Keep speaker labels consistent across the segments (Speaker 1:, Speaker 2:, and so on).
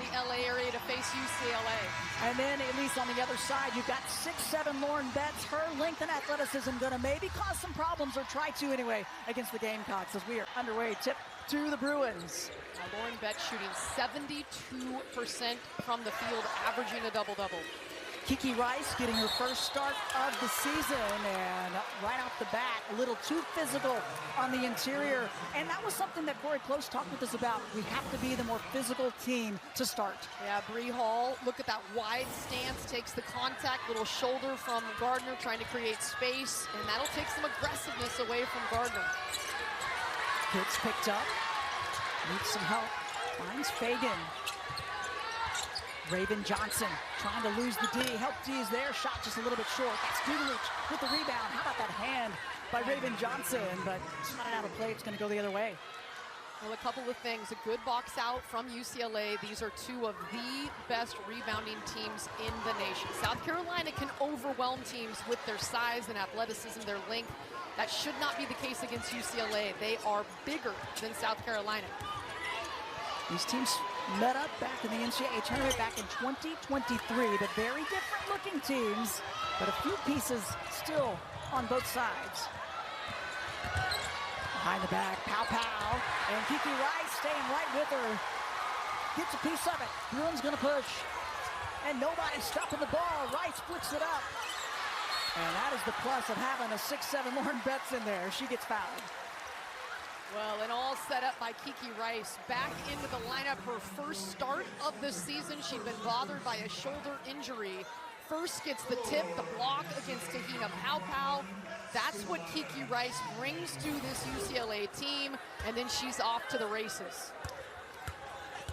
Speaker 1: the LA area to face UCLA.
Speaker 2: And then, at least on the other side, you've got 6'7" Lauren Betts. Her length and athleticism going to maybe cause some problems, or try to anyway, against the Gamecocks as we are underway. Tip to the Bruins.
Speaker 1: Lauren Betts shooting 72% from the field, averaging a double-double.
Speaker 2: Kiki Rice getting her first start of the season, and right off the bat, a little too physical on the interior. And that was something that Corey Close talked with us about. We have to be the more physical team to start.
Speaker 1: Yeah, Bree Hall, look at that wide stance, takes the contact, little shoulder from Gardner, trying to create space, and that'll take some aggressiveness away from Gardner.
Speaker 2: Kids picked up, needs some help, finds Fagan. Raven Johnson trying to lose the D. Help D is there. Shot just a little bit short. That's Dudelich with the rebound. How about that hand by Raven Johnson? But it's not out of play. It's going to go the other way.
Speaker 1: Well, a couple of things. A good box out from UCLA. These are two of the best rebounding teams in the nation. South Carolina can overwhelm teams with their size and athleticism, their length. That should not be the case against UCLA. They are bigger than South Carolina.
Speaker 2: These teams met up back in the NCAA tournament back in 2023, but very different looking teams, but a few pieces still on both sides. Behind the back, Pow Pow, and Kiki Rice staying right with her. Gets a piece of it. Bruins gonna push, and nobody's stopping the ball. Rice flicks it up, and that is the plus of having a 6'7" Lauren Betts in there. She gets fouled.
Speaker 1: Well, and all set up by Kiki Rice. Back into the lineup, her first start of the season. She'd been bothered by a shoulder injury. First gets the tip, the block against Tahina Pow Pow. That's what Kiki Rice brings to this UCLA team, and then she's off to the races.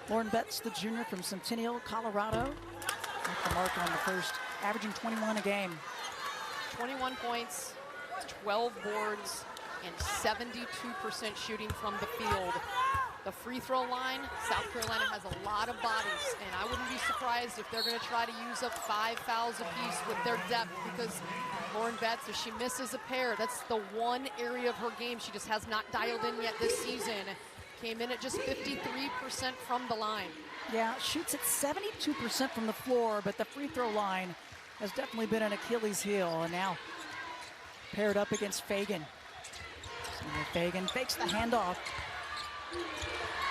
Speaker 2: Lauren Betts, the junior from Centennial, Colorado. Off the mark on the first, averaging 21 a game.
Speaker 1: 21 points, 12 boards, and 72% shooting from the field. The free throw line, South Carolina has a lot of bodies, and I wouldn't be surprised if they're going to try to use up 5 fouls apiece with their depth, because Lauren Betts, if she misses a pair, that's the one area of her game she just has not dialed in yet this season. Came in at just 53% from the line.
Speaker 2: Yeah, shoots at 72% from the floor, but the free throw line has definitely been an Achilles heel, and now paired up against Fagan. Fagan fakes the handoff.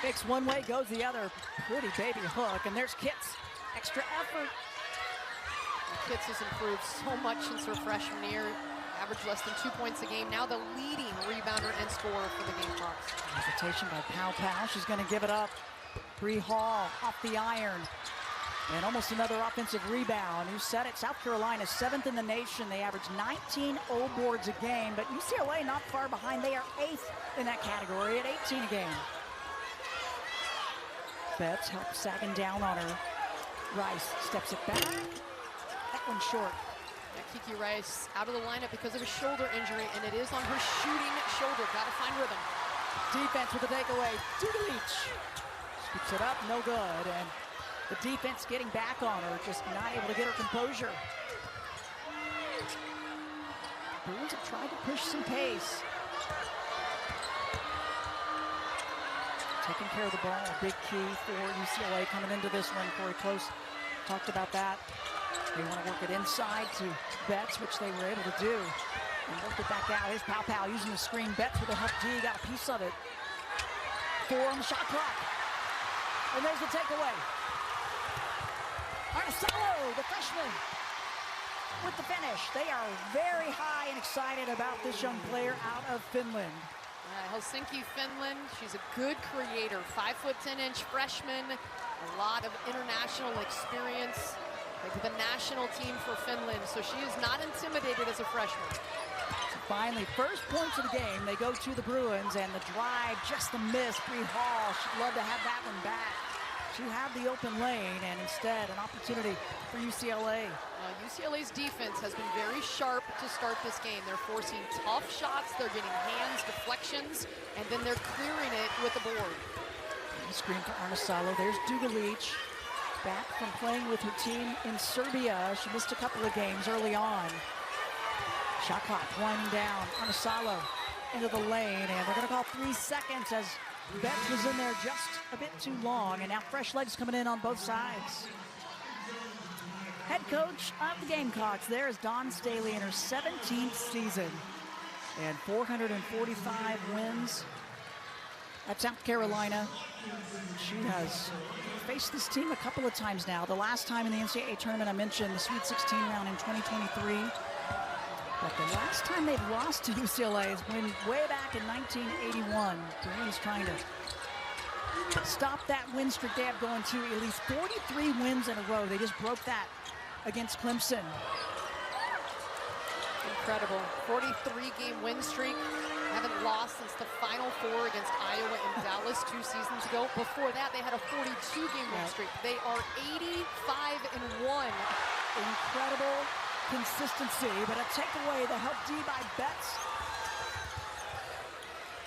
Speaker 2: Fakes one way, goes the other. Pretty baby hook, and there's Kitts. Extra effort.
Speaker 1: Kitts has improved so much since her freshman year. Averaged less than 2 points a game. Now the leading rebounder and scorer for the Gamecocks.
Speaker 2: Hesitation by Pow Pow. She's going to give it up. Bree Hall off the iron. And almost another offensive rebound. You said it, South Carolina 7th in the nation. They average 19 O boards a game, but UCLA not far behind. They are 8th in that category at 18 a game. Betts helps sagging down on her. Rice steps it back. That one's short.
Speaker 1: Yeah, Kiki Rice out of the lineup because of a shoulder injury, and it is on her shooting shoulder. Got to find rhythm.
Speaker 2: Defense with the takeaway. Dudelich scoops it up, no good. And the defense getting back on her, just not able to get her composure. Bruins have tried to push some pace. Taking care of the ball, a big key for UCLA coming into this one. Corey Close talked about that. They want to work it inside to Betts, which they were able to do. And worked it back out. Here's Pow Pow using the screen. Betts with a help D, got a piece of it. 4 on the shot clock. And there's the takeaway. Arnisalo, the freshman, with the finish. They are very high and excited about this young player out of Finland.
Speaker 1: Helsinki, Finland. She's a good creator. 5'10" freshman. A lot of international experience. Like the national team for Finland, so she is not intimidated as a freshman.
Speaker 2: So finally, first points of the game. They go to the Bruins, and the drive, just the miss. Bree Hall, she'd love to have that one back. She had the open lane, and instead, an opportunity for UCLA.
Speaker 1: UCLA's defense has been very sharp to start this game. They're forcing tough shots, they're getting hands, deflections, and then they're clearing it with the board.
Speaker 2: Screen for Arnisalo. There's Dudelich, back from playing with her team in Serbia. She missed a couple of games early on. Shot clock winding down. Arnisalo into the lane, and they're going to call 3 seconds as Betts was in there just a bit too long, and now fresh legs coming in on both sides. Head coach of the Gamecocks there is Dawn Staley in her 17th season and 445 wins at South Carolina. She has faced this team a couple of times now. The last time in the NCAA tournament, I mentioned the Sweet 16 round in 2023. But the last time they've lost to UCLA is when way back in 1981. Bruins trying to stop that win streak they have going to at least 43 wins in a row. They just broke that against Clemson.
Speaker 1: Incredible. 43-game win streak. Haven't lost since the Final Four against Iowa and Dallas 2 seasons ago. Before that, they had a 42-game win streak. They are 85-1.
Speaker 2: Incredible consistency, but a takeaway, the help D by Betts.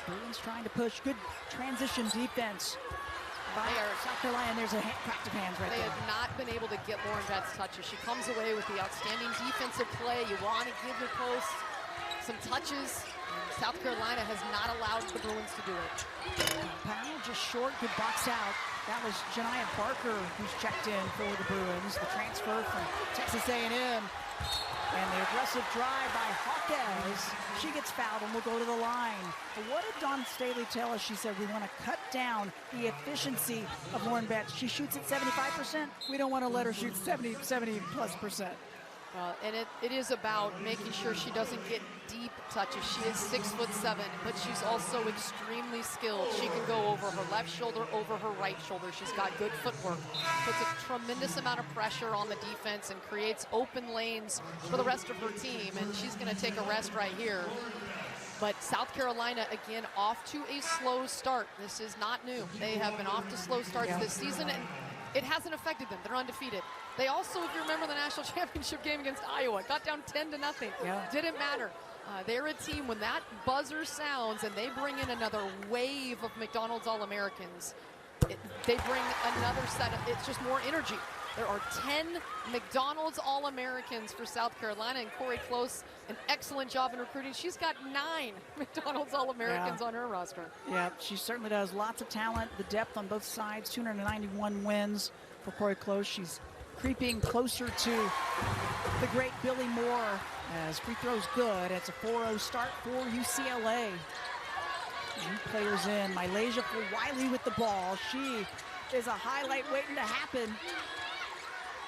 Speaker 2: Bruins trying to push. Good transition defense by South Carolina, and there's a cracked of hands right there.
Speaker 1: They have not been able to get Lauren Betts touches. She comes away with the outstanding defensive play. You want to give the post some touches. South Carolina has not allowed the Bruins to do it.
Speaker 2: Powell just short, good box out. That was Janiah Barker who's checked in for the Bruins. The transfer from Texas A&M. And the aggressive drive by Hawkes. She gets fouled and will go to the line. But what did Dawn Staley tell us? She said, we want to cut down the efficiency of Lauren Betts. She shoots at 75%. We don't want to let her shoot 70+%.
Speaker 1: And it is about making sure she doesn't get deep touches. She is 6'7", but she's also extremely skilled. She can go over her left shoulder, over her right shoulder. She's got good footwork, puts a tremendous amount of pressure on the defense and creates open lanes for the rest of her team. And she's going to take a rest right here. But South Carolina, again, off to a slow start. This is not new. They have been off to slow starts this season, and it hasn't affected them. They're undefeated. They also, if you remember the national championship game against Iowa, got down 10-0. Didn't matter. They're a team, when that buzzer sounds and they bring in another wave of McDonald's All-Americans, they bring another set of, it's just more energy. There are 10 McDonald's All-Americans for South Carolina, and Corey Close, an excellent job in recruiting. She's got 9 McDonald's All-Americans on her roster.
Speaker 2: Yeah, she certainly does. Lots of talent, the depth on both sides, 291 wins for Corey Close. She's creeping closer to the great Billy Moore as free throws good. It's a 4-0 start for UCLA. New players in. Malaysia for Wiley with the ball. She is a highlight waiting to happen.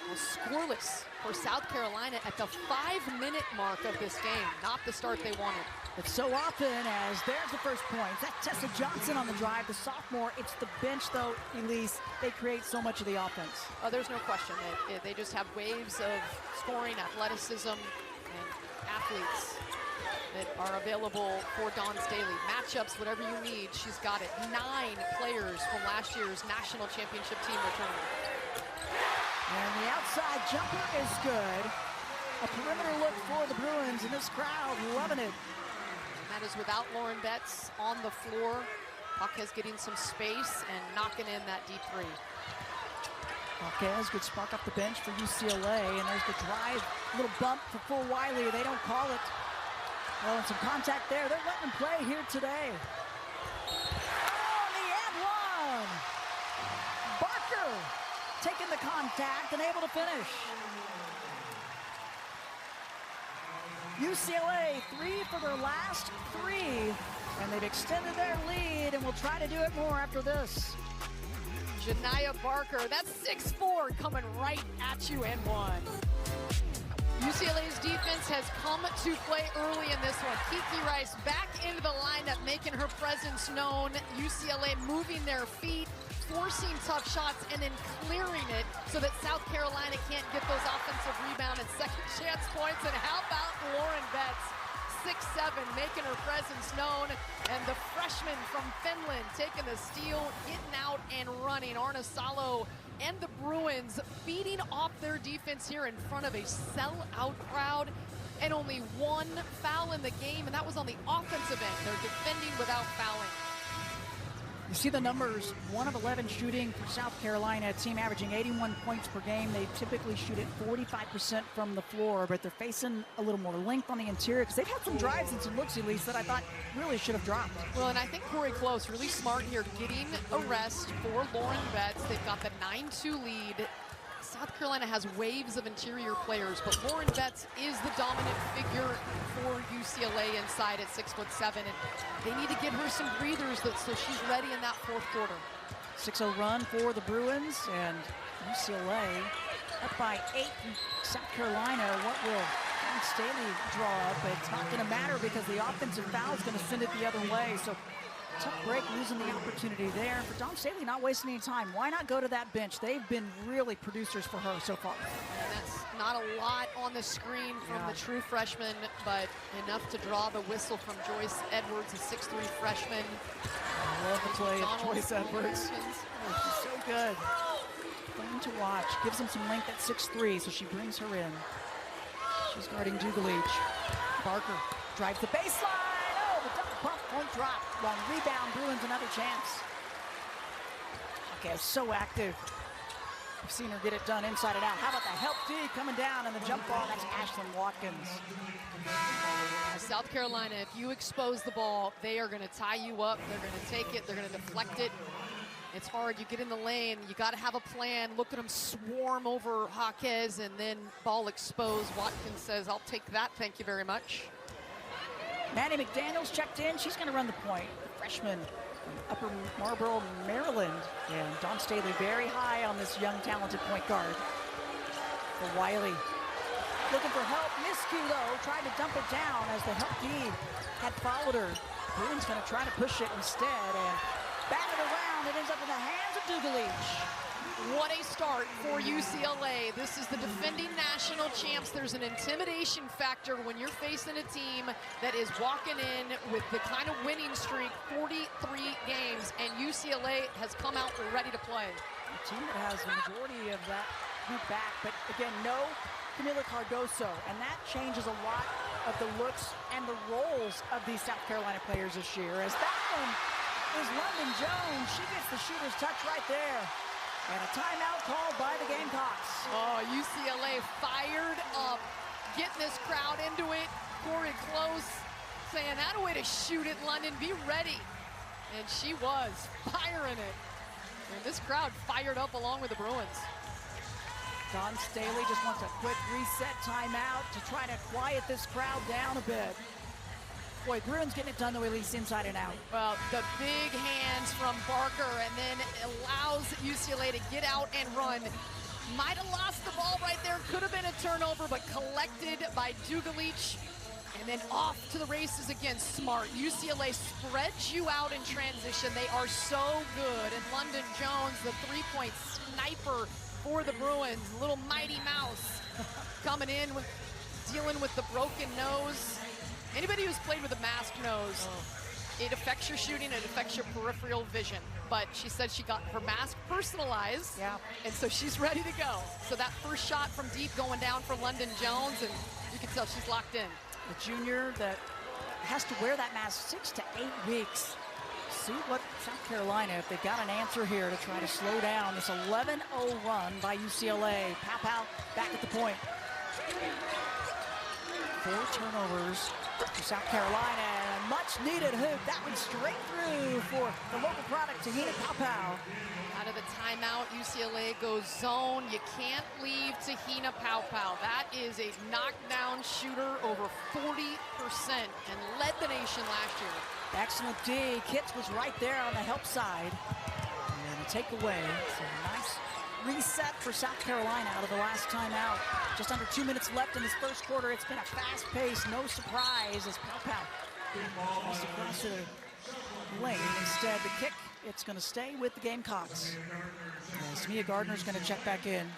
Speaker 1: Well, scoreless for South Carolina at the 5-minute mark of this game. Not the start they wanted.
Speaker 2: But so often as there's the first point. That's Tessa Johnson on the drive, the sophomore. It's the bench, though, Elise. They create so much of the offense.
Speaker 1: Oh, there's no question. They just have waves of scoring, athleticism, and athletes that are available for Dawn Staley. Matchups, whatever you need, she's got it. 9 players from last year's national championship team returning.
Speaker 2: And the outside jumper is good. A perimeter look for the Bruins, and this crowd loving it.
Speaker 1: That is without Lauren Betts on the floor. Hawkes getting some space and knocking in that deep three.
Speaker 2: Hawkes, good spark off the bench for UCLA, and there's the drive. A little bump for full Wiley. They don't call it. Oh, and some contact there. They're letting him play here today. Oh, the and one! Barker taking the contact and able to finish. UCLA 3 for their last 3, and they've extended their lead and will try to do it more after this.
Speaker 1: Janiah Barker, that's 6'4", coming right at you and one. UCLA's defense has come to play early in this one. Kiki Rice back into the lineup, making her presence known. UCLA moving their feet, forcing tough shots, and then clearing it so that South Carolina can't get those offensive rebound and second chance points. And how about Lauren Betts, 6'7", making her presence known. And the freshman from Finland taking the steal, getting out and running. Arna Salo and the Bruins feeding off their defense here in front of a sellout crowd. And only 1 foul in the game, and that was on the offensive end. They're defending without fouling.
Speaker 2: You see the numbers, 1 of 11 shooting for South Carolina, a team averaging 81 points per game. They typically shoot it 45% from the floor, but they're facing a little more length on the interior because they've had some drives and some looks, at least, that I thought really should have dropped.
Speaker 1: Well, and I think Corey Close really smart here, getting a rest for Lauren Betts. They've got the 9-2 lead. South Carolina has waves of interior players, but Lauren Betts is the dominant figure for UCLA inside at 6'7", and they need to get her some breathers so she's ready in that fourth quarter.
Speaker 2: 6-0 run for the Bruins, and UCLA up by 8 from South Carolina. What will Dawn Staley draw up? But it's not going to matter because the offensive foul is going to send it the other way. So tough break, losing the opportunity there. For Dawn Staley, not wasting any time. Why not go to that bench? They've been really producers for her so far.
Speaker 1: And that's not a lot on the screen from the true freshman, but enough to draw the whistle from Joyce Edwards, a 6'3" freshman.
Speaker 2: I love the play of Joyce Edwards. Oh, she's so good. Fun to watch. Gives them some length at 6'3", so she brings her in. She's guarding Dugalich. Barker drives the baseline. Oh, the double pump won't drop. Long rebound, Bruins another chance. Okay, so active. We've seen her get it done inside and out. How about the help D coming down and the jump ball? That's Ashlyn Watkins.
Speaker 1: South Carolina, if you expose the ball, they are going to tie you up. They're going to take it. They're going to deflect it. It's hard. You get in the lane. You got to have a plan. Look at them swarm over Jaquez and then ball exposed. Watkins says, "I'll take that. Thank you very much."
Speaker 2: Maddie McDaniels checked in. She's going to run the point. The freshman from Upper Marlboro, Maryland. And Dawn Staley very high on this young, talented point guard. For Wiley. Looking for help. Miscue, though, tried to dump it down as the help D had followed her. Bruins going to try to push it instead and bat it around. It ends up in the hands of Dugalich.
Speaker 1: What a start for UCLA. This is the defending national champs. There's an intimidation factor when you're facing a team that is walking in with the kind of winning streak, 43 games, and UCLA has come out ready to play.
Speaker 2: A team that has the majority of that group back, but again, no Camila Cardoso, and that changes a lot of the looks and the roles of these South Carolina players this year. As that one is London Jones. She gets the shooter's touch right there. And a timeout called by the Gamecocks.
Speaker 1: Oh, UCLA fired up, getting this crowd into it. Corey Close saying, "That a way to shoot it, London, be ready." And she was firing it. And this crowd fired up along with the Bruins.
Speaker 2: Dawn Staley just wants a quick reset timeout to try to quiet this crowd down a bit. Boy, Bruins getting it done though, at least inside and out.
Speaker 1: Well, the big hands from Barker, and then allows UCLA to get out and run. Might have lost the ball right there. Could have been a turnover, but collected by Dugalich. And then off to the races again. Smart. UCLA spreads you out in transition. They are so good. And London Jones, the three-point sniper for the Bruins. Little Mighty Mouse coming in, dealing with the broken nose. Anybody who's played with a masked nose, it affects your shooting, it affects your peripheral vision. But she said she got her mask personalized, and so she's ready to go. So that first shot from deep going down for London Jones, and you can tell she's locked in.
Speaker 2: The junior that has to wear that mask 6 to 8 weeks. See what South Carolina, if they've got an answer here to try to slow down this 11-0 run by UCLA. Pow back at the point. 4 turnovers for South Carolina, and a much-needed hoop. That went straight through for the local product, Tahina Pow.
Speaker 1: Out of the timeout, UCLA goes zone. You can't leave Tahina Pow. That is a knockdown shooter, over 40%, and led the nation last year.
Speaker 2: Excellent D. Kitts was right there on the help side. And a takeaway. So a nice reset for South Carolina out of the last timeout. Just under 2 minutes left in this first quarter. It's been a fast pace, no surprise as Pow goes across to the lane. Instead, the kick, it's going to stay with the Gamecocks. As Mia Gardner's going to check back in.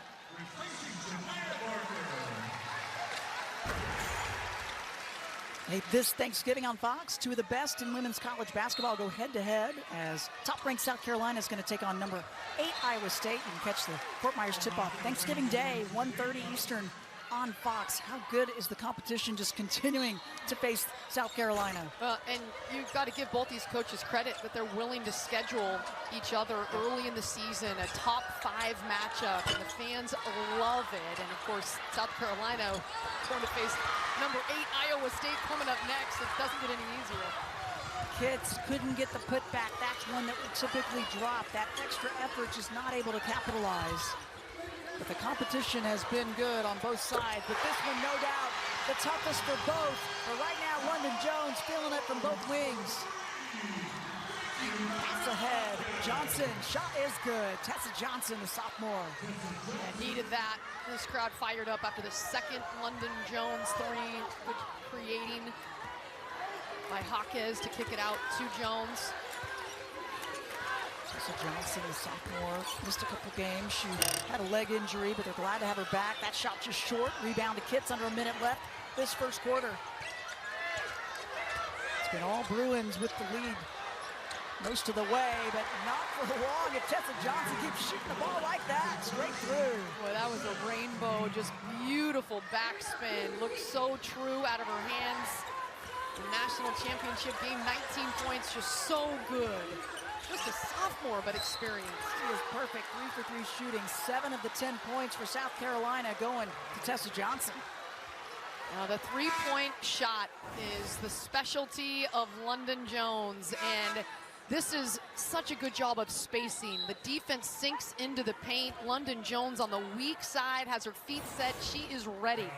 Speaker 2: Hey, this Thanksgiving on Fox, 2 of the best in women's college basketball go head-to-head as top-ranked South Carolina is going to take on number 8 Iowa State. You can catch the Fort Myers tip-off Thanksgiving Day, 1:30 Eastern on Fox. How good is the competition just continuing to face South Carolina?
Speaker 1: And you've got to give both these coaches credit that they're willing to schedule each other early in the season, a top 5 matchup, and the fans love it. And of course, South Carolina going to face number 8 Iowa State coming up next. It doesn't get any easier.
Speaker 2: Kitts couldn't get the putback. That's one that would typically drop. That extra effort just not able to capitalize. But the competition has been good on both sides. But this one, no doubt, the toughest for both. But right now, London Jones feeling it from both wings. Pass ahead. Johnson, shot is good. Tessa Johnson, the sophomore.
Speaker 1: Yeah, needed that. This crowd fired up after the second London Jones 3, which creating by Jaquez to kick it out to Jones.
Speaker 2: Tessa Johnson, the sophomore, missed a couple games. She had a leg injury, but they're glad to have her back. That shot just short. Rebound to Kitts, under a minute left this first quarter. It's been all Bruins with the lead most of the way, but not for long. If Tessa Johnson keeps shooting the ball like that, straight through.
Speaker 1: Boy, that was a rainbow, just beautiful backspin. Looked so true out of her hands. The national championship game, 19 points, just so good. Just a sophomore, but experienced.
Speaker 2: She is perfect, 3 for 3 shooting. 7 of the 10 points for South Carolina going to Tessa Johnson.
Speaker 1: Now the 3-point shot is the specialty of London Jones, and this is such a good job of spacing. The defense sinks into the paint. London Jones on the weak side has her feet set. She is ready.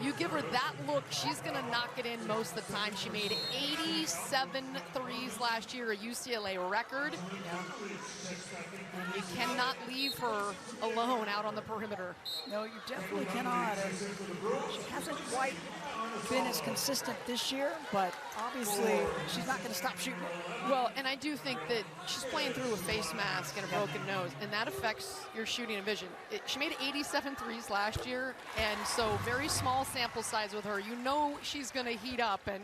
Speaker 1: You give her that look, she's gonna knock it in most of the time. She made 87 threes last year, a UCLA record. And you cannot leave her alone out on the perimeter.
Speaker 2: No, you definitely cannot. And she hasn't quite been as consistent this year, but obviously she's not gonna stop shooting.
Speaker 1: Well, and I do think that she's playing through a face mask and a broken nose, and that affects your shooting and vision. She made 87 threes last year, and so very small sample size with her. You know she's gonna heat up, and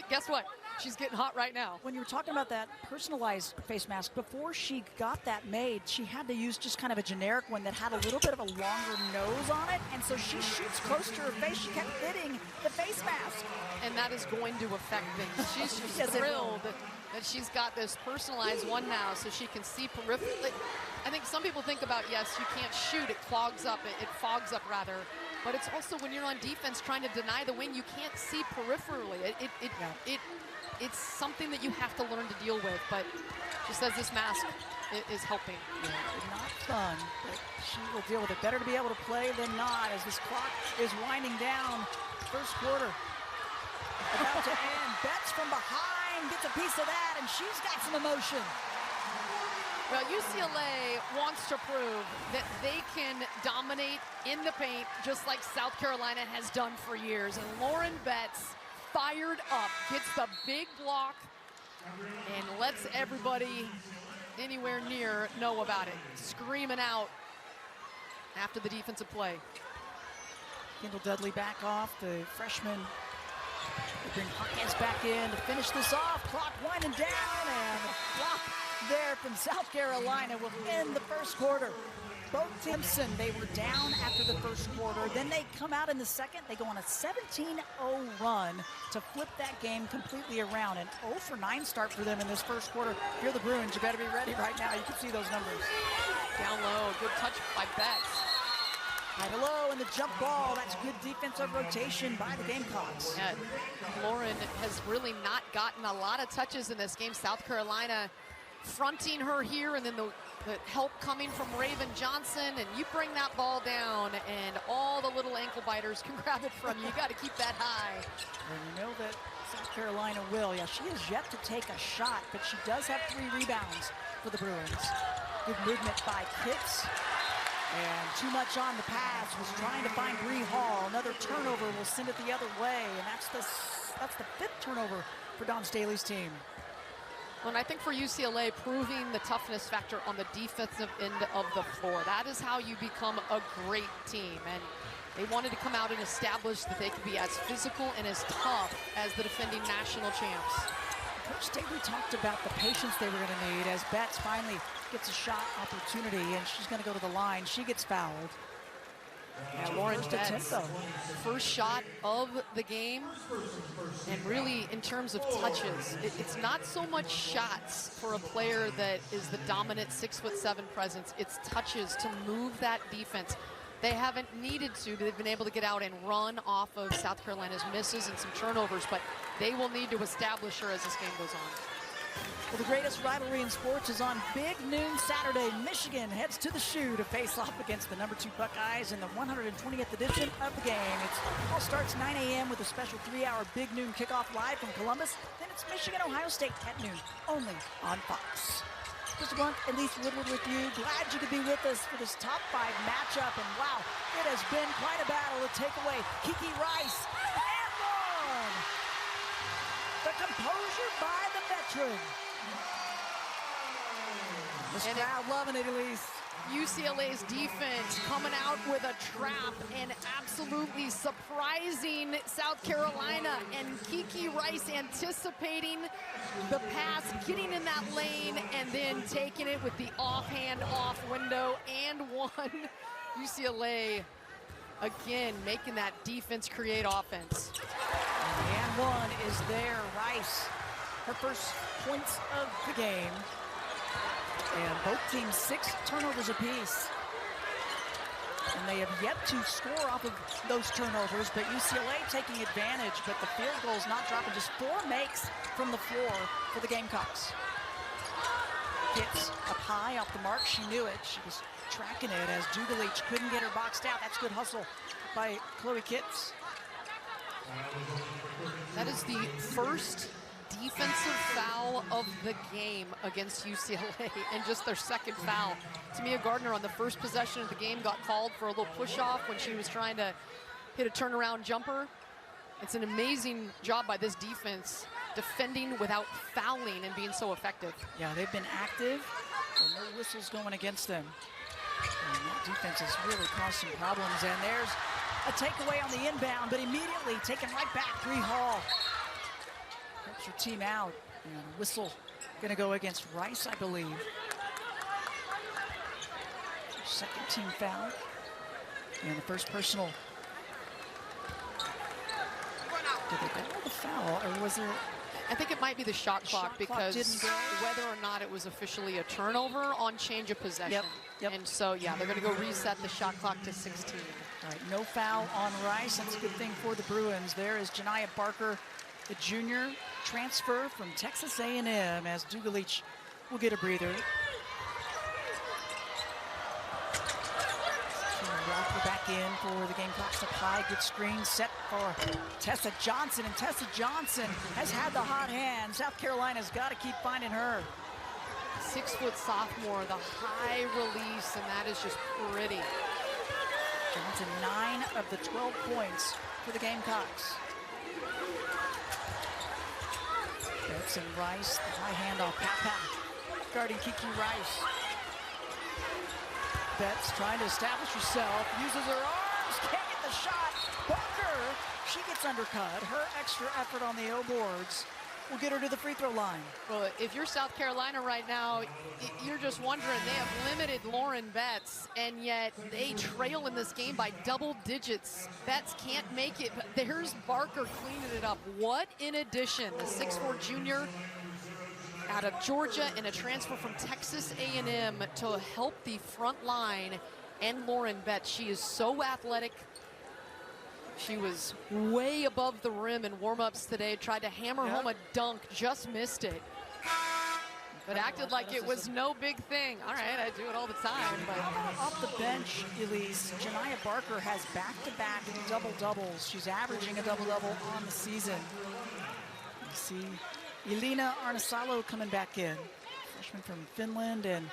Speaker 1: guess what? She's getting hot right now.
Speaker 2: When you were talking about that personalized face mask, before she got that made, she had to use just kind of a generic one that had a little bit of a longer nose on it, and so she shoots close to her face. She kept fitting the face mask.
Speaker 1: And that is going to affect things. She's just
Speaker 2: Yes,
Speaker 1: thrilled that she's got this personalized one now so she can see peripherally. I think some people think about, yes, you can't shoot, it clogs up, it fogs up rather. But it's also when you're on defense trying to deny the wing, you can't see peripherally. It's something that you have to learn to deal with, but she says this mask is helping.
Speaker 2: Not fun, but she will deal with it. Better to be able to play than not as this clock is winding down. First quarter about to end. Betts from behind gets a piece of that, and she's got some emotion.
Speaker 1: Well, UCLA wants to prove that they can dominate in the paint just like South Carolina has done for years. And Lauren Betts, fired up, gets the big block and lets everybody anywhere near know about it. Screaming out after the defensive play.
Speaker 2: Kendall Dudley back off, the freshman. They bring Jaquez back in to finish this off. Clock winding down, and the block there from South Carolina will end the first quarter. Both Timpson, they were down after the first quarter. Then they come out in the second. They go on a 17-0 run to flip that game completely around. An 0 for 9 start for them in this first quarter. If you're the Bruins, you better be ready right now. You can see those numbers.
Speaker 1: Down low, good touch by Betts.
Speaker 2: Right low, and the jump ball. That's good defensive rotation by the Gamecocks.
Speaker 1: Yeah, Lauren has really not gotten a lot of touches in this game. South Carolina fronting her here, and then the help coming from Raven Johnson, and you bring that ball down and all the little ankle biters can grab it from you. You got to keep that high.
Speaker 2: And you know that South Carolina will. Yeah, she has yet to take a shot, but she does have 3 rebounds for the Bruins. Good movement by Kitts. And too much on the pass, was trying to find Bree Hall. Another turnover will send it the other way, and that's the 5th turnover for Dawn Staley's team.
Speaker 1: Well, and I think for UCLA, proving the toughness factor on the defensive end of the floor. That is how you become a great team. And they wanted to come out and establish that they could be as physical and as tough as the defending national champs.
Speaker 2: Coach Staley talked about the patience they were going to need as Betts finally gets a shot opportunity, and she's going to go to the line. She gets fouled.
Speaker 1: Yeah, Lauren
Speaker 2: First attempt,
Speaker 1: Betts,
Speaker 2: though.
Speaker 1: first shot of the game. And really, in terms of touches, it's not so much shots for a player that is the dominant 6'7" presence. It's touches to move that defense. They haven't needed to. They've been able to get out and run off of South Carolina's misses and some turnovers, but they will need to establish her as this game goes on.
Speaker 2: Well, the greatest rivalry in sports is on big noon Saturday. Michigan heads to the Shoe to face off against the #2 Buckeyes in the 120th edition of the game. It all starts 9 a.m. with a special 3-hour big noon kickoff live from Columbus. Then it's Michigan-Ohio State at noon, only on Fox. Mr. Blunt, Elise Woodward with you. Glad you could be with us for this top 5 matchup. And wow, it has been quite a battle to take away Kiki Rice and one. The composure by the veteran. This crowd loving it, Elise.
Speaker 1: UCLA's defense coming out with a trap and absolutely surprising South Carolina, and Kiki Rice anticipating the pass, getting in that lane, and then taking it with the offhand off window and one. UCLA again making that defense create offense.
Speaker 2: And one is there. Rice, her first points of the game. And both teams 6 turnovers apiece. And they have yet to score off of those turnovers, but UCLA taking advantage, but the field goal is not dropping. Just 4 makes from the floor for the Gamecocks. Gets up high off the mark. She knew it. She was tracking it as Dugalich couldn't get her boxed out. That's good hustle by Chloe Kitts.
Speaker 1: That is the first defensive foul of the game against UCLA, and just their second foul. Tamia Gardner on the first possession of the game got called for a little push-off when she was trying to hit a turnaround jumper. It's an amazing job by this defense, defending without fouling and being so effective.
Speaker 2: Yeah, they've been active, and no whistles going against them. And that defense has really caused some problems, and there's a takeaway on the inbound, but immediately taken right back. Bree Hall helps her team out, and whistle gonna go against Rice, I believe. Second team foul, and the first personal. Did they call the foul, or was there?
Speaker 1: I think it might be the shot clock, because
Speaker 2: didn't go.
Speaker 1: whether or not it was officially a turnover on change of possession.
Speaker 2: Yep.
Speaker 1: And so, yeah, they're going to go reset the shot clock to 16.
Speaker 2: All right, no foul on Rice. That's a good thing for the Bruins. There is Janiah Barker, the junior transfer from Texas A&M, as Dugalich will get a breather. Rocker back in for the Gamecocks to apply. Good screen set for Tessa Johnson, and Tessa Johnson has had the hot hand. South Carolina's got to keep finding her.
Speaker 1: 6-foot sophomore, the high release, and that is just pretty.
Speaker 2: Johnson, 9 of the 12 points for the Gamecocks. Betts and Rice, the high handoff, Papa guarding Kiki Rice. Betts trying to establish herself, uses her arms, can't get the shot. Barker, she gets undercut. Her extra effort on the O boards will get her to the free throw line.
Speaker 1: Well, if you're South Carolina right now, you're just wondering, they have limited Lauren Betts, and yet they trail in this game by double digits. Betts can't make it, but there's Barker cleaning it up. What in addition, the 6'4" junior out of Georgia and a transfer from Texas A&M to help the front line and Lauren Betts. She is so athletic. She was way above the rim in warm-ups today, tried to hammer home a dunk, just missed it. But acted like it was no big thing. All right, I do it all the time. But
Speaker 2: off the bench, Elise, Janiah Barker has back-to-back double-doubles. She's averaging a double-double on the season. You see Elina Arnasalo coming back in, freshman from Finland, and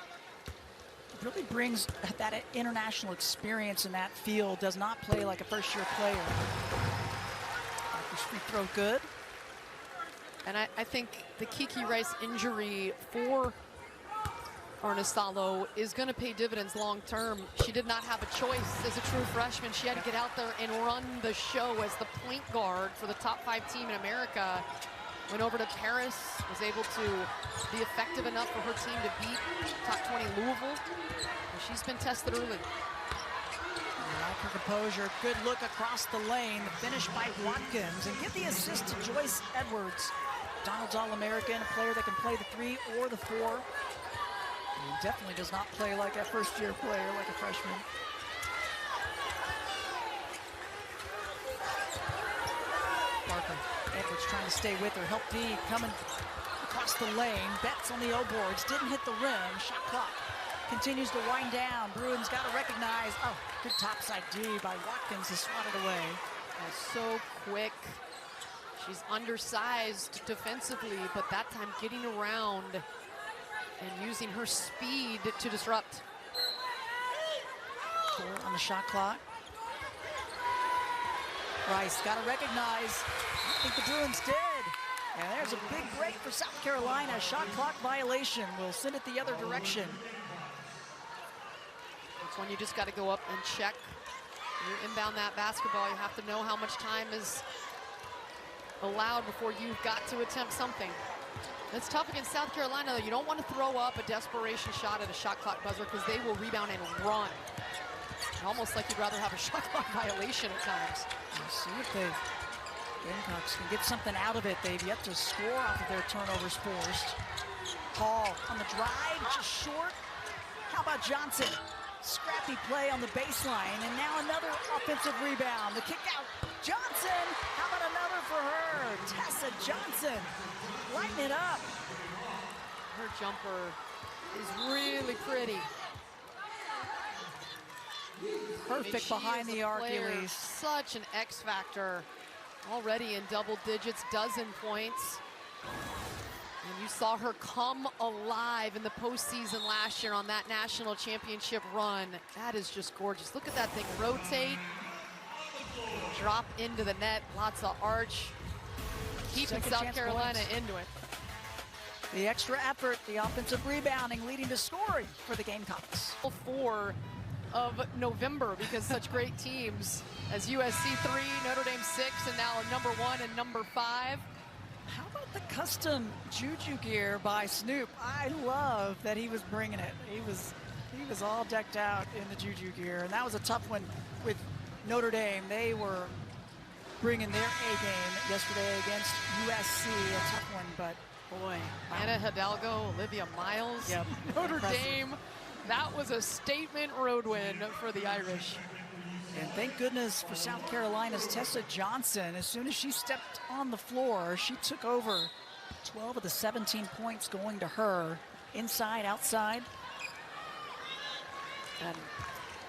Speaker 2: really brings that international experience in that field. Does not play like a first-year player. Barker's free throw good.
Speaker 1: And I think the Kiki Rice injury for Arnasalo is going to pay dividends long-term. She did not have a choice as a true freshman. She had to get out there and run the show as the point guard for the top 5 team in America. Went over to Paris, was able to be effective enough for her team to beat top 20 Louisville. And she's been tested early.
Speaker 2: Like her composure. Good look across the lane. The finish by Watkins. And give the assist to Joyce Edwards. Donald's All-American, a player that can play the 3 or the 4. He definitely does not play like a first-year player, like a freshman. Parker. Edwards trying to stay with her. Help D coming across the lane. Betts on the O boards. Didn't hit the rim. Shot clock continues to wind down. Bruins got to recognize. Oh, good topside D by Watkins to swat it away.
Speaker 1: So quick. She's undersized defensively, but that time getting around and using her speed to disrupt.
Speaker 2: 4 on the shot clock. Rice got to recognize. I think the Bruins did. And there's a big break for South Carolina. Shot clock violation will send it the other direction.
Speaker 1: It's when you just got to go up and check. You inbound that basketball, you have to know how much time is allowed before you've got to attempt something. It's tough against South Carolina, though. You don't want to throw up a desperation shot at a shot clock buzzer because they will rebound and run. Almost like you'd rather have a shot clock violation at times.
Speaker 2: We'll see if the Gamecocks can get something out of it. They've yet to score off of their turnovers forced. Hall on the drive, just short. How about Johnson? Scrappy play on the baseline, and now another offensive rebound. The kick out, Johnson. How about another for her? Tessa Johnson, lighting it up.
Speaker 1: Her jumper is really pretty.
Speaker 2: Perfect behind the arc, Elise.
Speaker 1: Such an X factor. Already in double digits, dozen points. And you saw her come alive in the postseason last year on that national championship run. That is just gorgeous. Look at that thing rotate, drop into the net, lots of arch, keeping South Carolina into it.
Speaker 2: The extra effort, the offensive rebounding leading to scoring for the Gamecocks.
Speaker 1: 4 of November because such great teams as USC 3, Notre Dame 6, and now number 1 and number 5.
Speaker 2: How about the custom Juju gear by Snoop? I love that he was bringing it. He was all decked out in the Juju gear, and that was a tough one with Notre Dame. They were bringing their A game yesterday against USC, a tough one, but boy.
Speaker 1: Anna Hidalgo, Olivia Miles,
Speaker 2: Yep.
Speaker 1: Notre
Speaker 2: Impressive.
Speaker 1: Dame. That was a statement road win for the Irish.
Speaker 2: And thank goodness for South Carolina's Tessa Johnson. As soon as she stepped on the floor, she took over. 12 of the 17 points going to her, inside, outside.
Speaker 1: And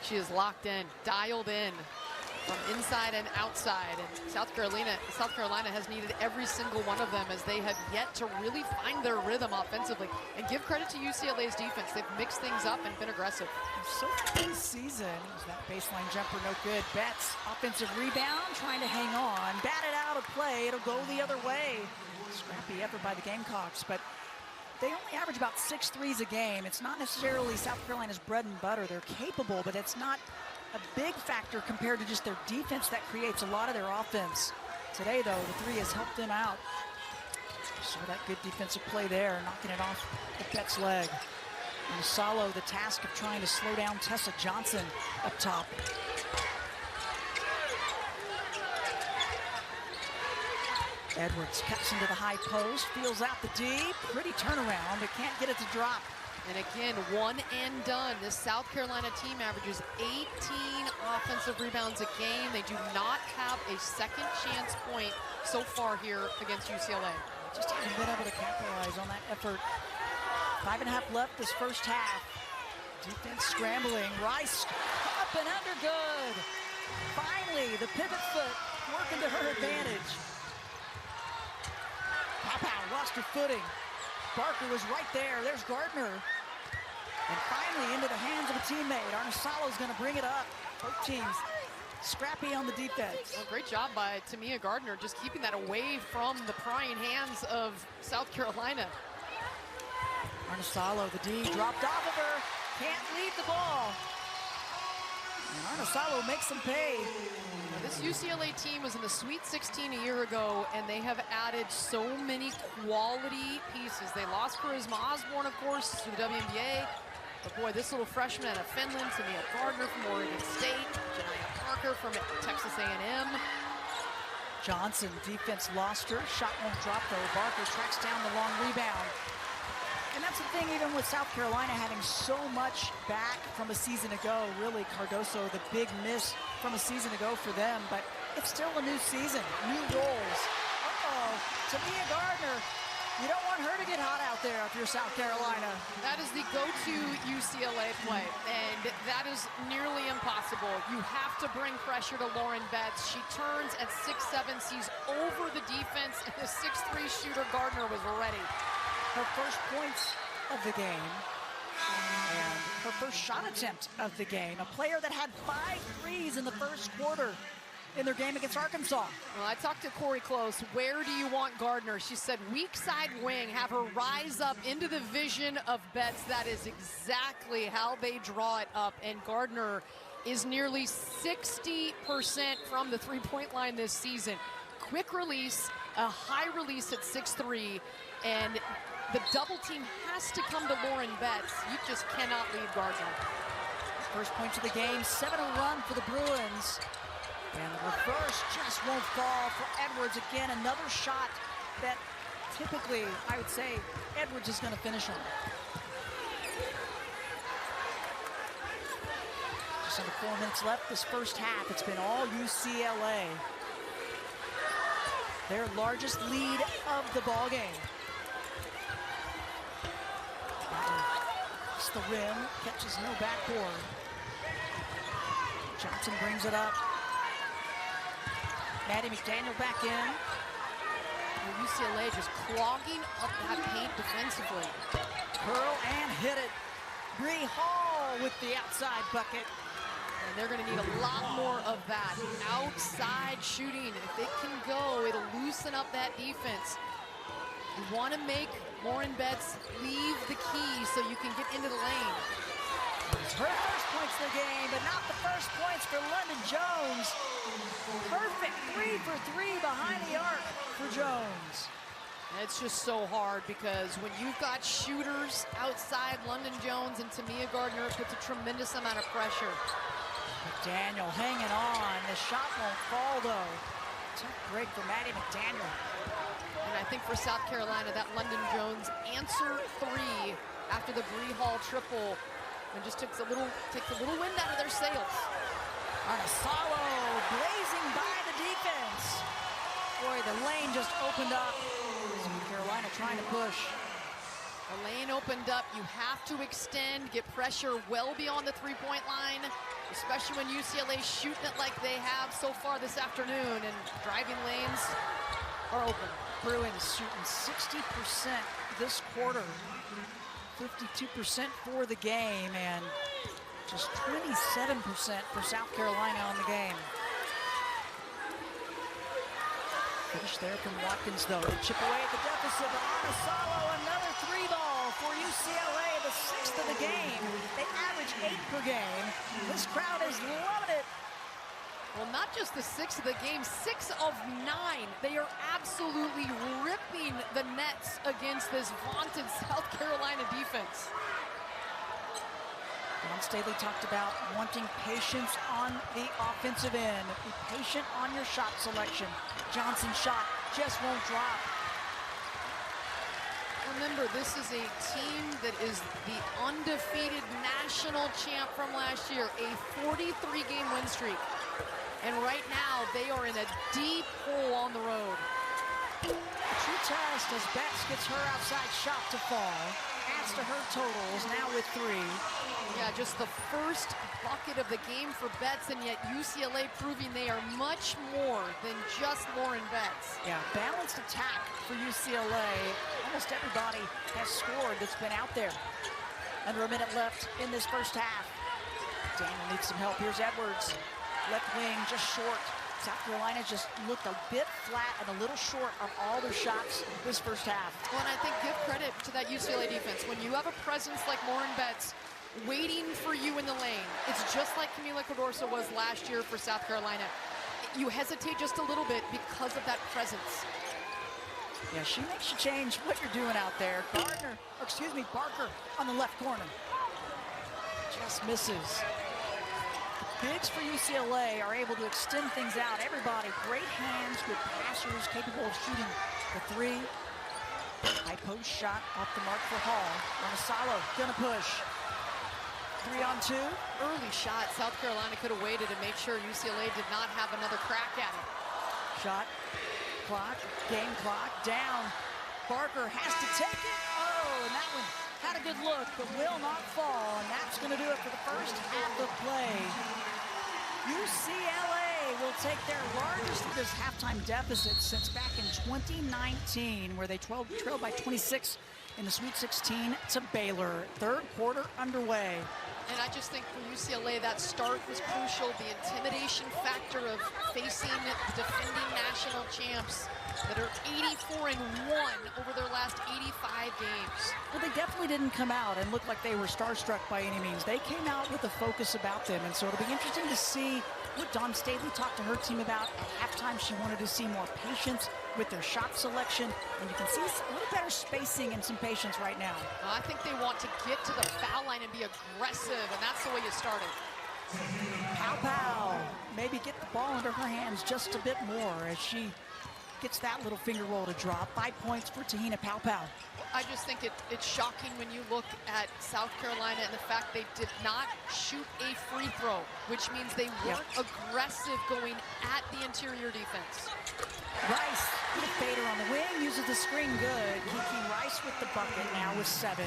Speaker 1: she is locked in, dialed in from inside and outside. And South Carolina has needed every single one of them as they have yet to really find their rhythm offensively. And give credit to UCLA's defense. They've mixed things up and been aggressive.
Speaker 2: So far this season, that baseline jumper no good. Betts, offensive rebound, trying to hang on. Batted out of play, it'll go the other way. Scrappy effort by the Gamecocks, but they only average about 6 threes a game. It's not necessarily South Carolina's bread and butter. They're capable, but it's not a big factor compared to just their defense that creates a lot of their offense. Today, though, the 3 has helped them out. Saw that good defensive play there, knocking it off the Betts' leg. And Salo, the task of trying to slow down Tessa Johnson up top. Edwards cuts into the high post, feels out the D. Pretty turnaround, but can't get it to drop.
Speaker 1: And again, one and done. This South Carolina team averages 18 offensive rebounds a game. They do not have a second chance point so far here against UCLA.
Speaker 2: Just haven't been able to capitalize on that effort. 5.5 left this first half. Defense scrambling. Rice up and under, good. Finally, the pivot foot working to her advantage. Pow, lost her footing. Barker was right there. There's Gardner. And finally into the hands of a teammate. Arnisalo's going to bring it up. Both teams scrappy on the defense.
Speaker 1: Well, great job by Tamia Gardner, just keeping that away from the prying hands of South Carolina.
Speaker 2: Arnisalo, the D dropped off of her. Can't lead the ball. And Arnisalo makes them pay.
Speaker 1: Now, this UCLA team was in the Sweet 16 a year ago, and they have added so many quality pieces. They lost Charisma Osborne, of course, to the WNBA. But boy, this little freshman out of Finland, Tamia Gardner from Oregon State, Janiyah Barker from Texas A&M.
Speaker 2: Johnson, defense lost her. Shot won't drop though. Barker tracks down the long rebound. And that's the thing, even with South Carolina having so much back from a season ago, really Cardoso, the big miss from a season ago for them, but it's still a new season, new roles. Uh-oh, Tamia Gardner, you don't want her to get hot out there if you're South Carolina.
Speaker 1: That is the go-to UCLA play, and that is nearly impossible. You have to bring pressure to Lauren Betts. She turns at 6'7", sees over the defense, and the 6'3" shooter Gardner was ready.
Speaker 2: Her first points of the game and her first shot attempt of the game. A player that had 5 threes in the first quarter in their game against Arkansas.
Speaker 1: Well, I talked to Corey Close. Where do you want Gardner? She said weak side wing, have her rise up into the vision of Betts. That is exactly how they draw it up. And Gardner is nearly 60% from the three-point line this season. Quick release, a high release at 6'3", and the double team has to come to Lauren Betts. You just cannot leave Gardner.
Speaker 2: First points of the game, 7-0 run for the Bruins. And the reverse just won't fall for Edwards. Again, another shot that typically, I would say, Edwards is going to finish on. Just under 4 minutes left this first half. It's been all UCLA. Their largest lead of the ball game. It's the rim, catches no backboard. Johnson brings it up. Maddie McDaniel back in.
Speaker 1: UCLA just clogging up that paint defensively.
Speaker 2: Curl and hit it. Bree Hall with the outside bucket.
Speaker 1: And they're going to need a lot more of that outside shooting. If it can go, it'll loosen up that defense. You want to make Lauren Betts leave the key so you can get into the lane.
Speaker 2: Her first points of the game, but not the first points for London Jones. Perfect 3 for 3 behind the arc for Jones.
Speaker 1: It's just so hard because when you've got shooters outside London Jones and Tamia Gardner, it puts a tremendous amount of pressure.
Speaker 2: McDaniel hanging on. The shot won't fall though. Tough break for Maddie McDaniel.
Speaker 1: And I think for South Carolina, that London Jones answer 3 after the Bree Hall triple, and just takes a little wind out of their sails.
Speaker 2: Arnasalo blazing by the defense. Boy, the lane just opened up. South Carolina trying to push.
Speaker 1: The lane opened up. You have to extend, get pressure well beyond the three-point line, especially when UCLA's shooting it like they have so far this afternoon, and driving lanes are open.
Speaker 2: Bruins shooting 60% this quarter. 52% for the game, and just 27% for South Carolina on the game. Finish there from Watkins, though. They chip away at the deficit. Arnasalo, another 3-ball for UCLA, the 6th of the game. They average 8 per game. This crowd is loving it.
Speaker 1: Well, not just the 6th of the game, 6 of 9. They are absolutely ripping the nets against this vaunted South Carolina defense.
Speaker 2: Ron Staley talked about wanting patience on the offensive end. Be patient on your shot selection. Johnson's shot just won't drop.
Speaker 1: Remember, this is a team that is the undefeated national champ from last year, a 43-game win streak. And right now, they are in a deep hole on the road.
Speaker 2: A true test as Betts gets her outside shot to fall. Adds to her totals, now with 3.
Speaker 1: Yeah, just the first bucket of the game for Betts, and yet UCLA proving they are much more than just Lauren Betts.
Speaker 2: Yeah, balanced attack for UCLA. Almost everybody has scored that's been out there. Under a minute left in this first half. Daniel needs some help. Here's Edwards. Left wing just short. South Carolina just looked a bit flat and a little short on all their shots this first half.
Speaker 1: Well, and I think give credit to that UCLA defense. When you have a presence like Lauren Betts waiting for you in the lane, it's just like Camila Cardoso was last year for South Carolina. You hesitate just a little bit because of that presence.
Speaker 2: Yeah, she makes you change what you're doing out there. Barker on the left corner. Just misses. bigs for UCLA are able to extend things out. Everybody, great hands, good passers, capable of shooting the three. High post shot off the mark for Hall. Monticello gonna push. 3-on-2.
Speaker 1: Early shot. South Carolina could have waited to make sure UCLA did not have another crack at it.
Speaker 2: Shot clock, game clock down. Barker has to take it. Oh, and that one had a good look, but will not fall. And that's going to do it for the first half of play. UCLA will take their largest of this halftime deficit since back in 2019, where they trailed by 26 in the Sweet 16 to Baylor. Third quarter underway.
Speaker 1: And I just think for UCLA, that start was crucial. The intimidation factor of facing the defending national champs that are 84-1 over their last 85 games.
Speaker 2: Well, they definitely didn't come out and look like they were starstruck by any means. They came out with a focus about them, and so it'll be interesting to see what Dawn Staley talked to her team about. At halftime, she wanted to see more patience with their shot selection, and you can see a little better spacing and some patience right now.
Speaker 1: I think they want to get to the foul line and be aggressive, and that's the way you started.
Speaker 2: Pow. Maybe get the ball into her hands just a bit more as she gets that little finger roll to drop. 5 points for Te-Hina Pow.
Speaker 1: I just think it's shocking when you look at South Carolina and the fact they did not shoot a free throw, which means they weren't aggressive going at the interior defense.
Speaker 2: Rice, with Bader on the wing, uses the screen good. Kiki Rice with the bucket now with 7.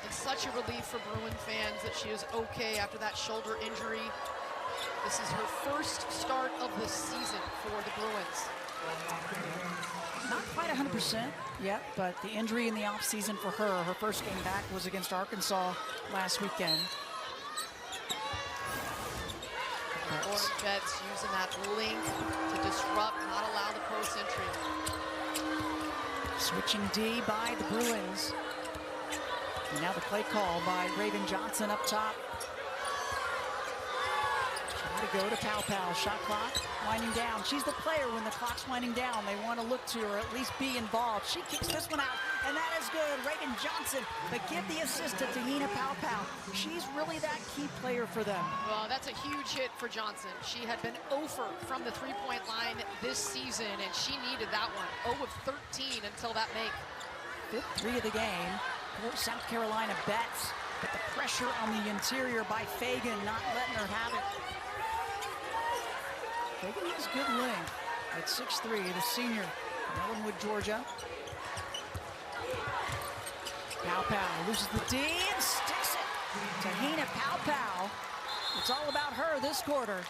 Speaker 1: It's such a relief for Bruin fans that she is okay after that shoulder injury. This is her first start of the season for the Bruins.
Speaker 2: Not quite 100% yet, but the injury in the offseason for her, her first game back was against Arkansas last weekend.
Speaker 1: Lauren Betts using that length to disrupt, not allow the post entry.
Speaker 2: Switching D by the Bruins. And now the play call by Raven Johnson up top. Try to go to Pow. Shot clock winding down. She's the player when the clock's winding down. They want to look to her, at least be involved. She kicks this one out, and that is good. Raven Johnson, but give the assist to Te-Hina Pow. She's really that key player for them.
Speaker 1: Well, that's a huge hit for Johnson. She had been 0 from the three-point line this season, and she needed that one. 0 of 13 until that make.
Speaker 2: 5th three of the game for South Carolina Betts, but the pressure on the interior by Fagan, not letting her have it. Fagan has good length at 6'3", the senior from Ellenwood, Georgia. Pow loses the D and sticks it. Te-Hina Pow. It's all about her this quarter.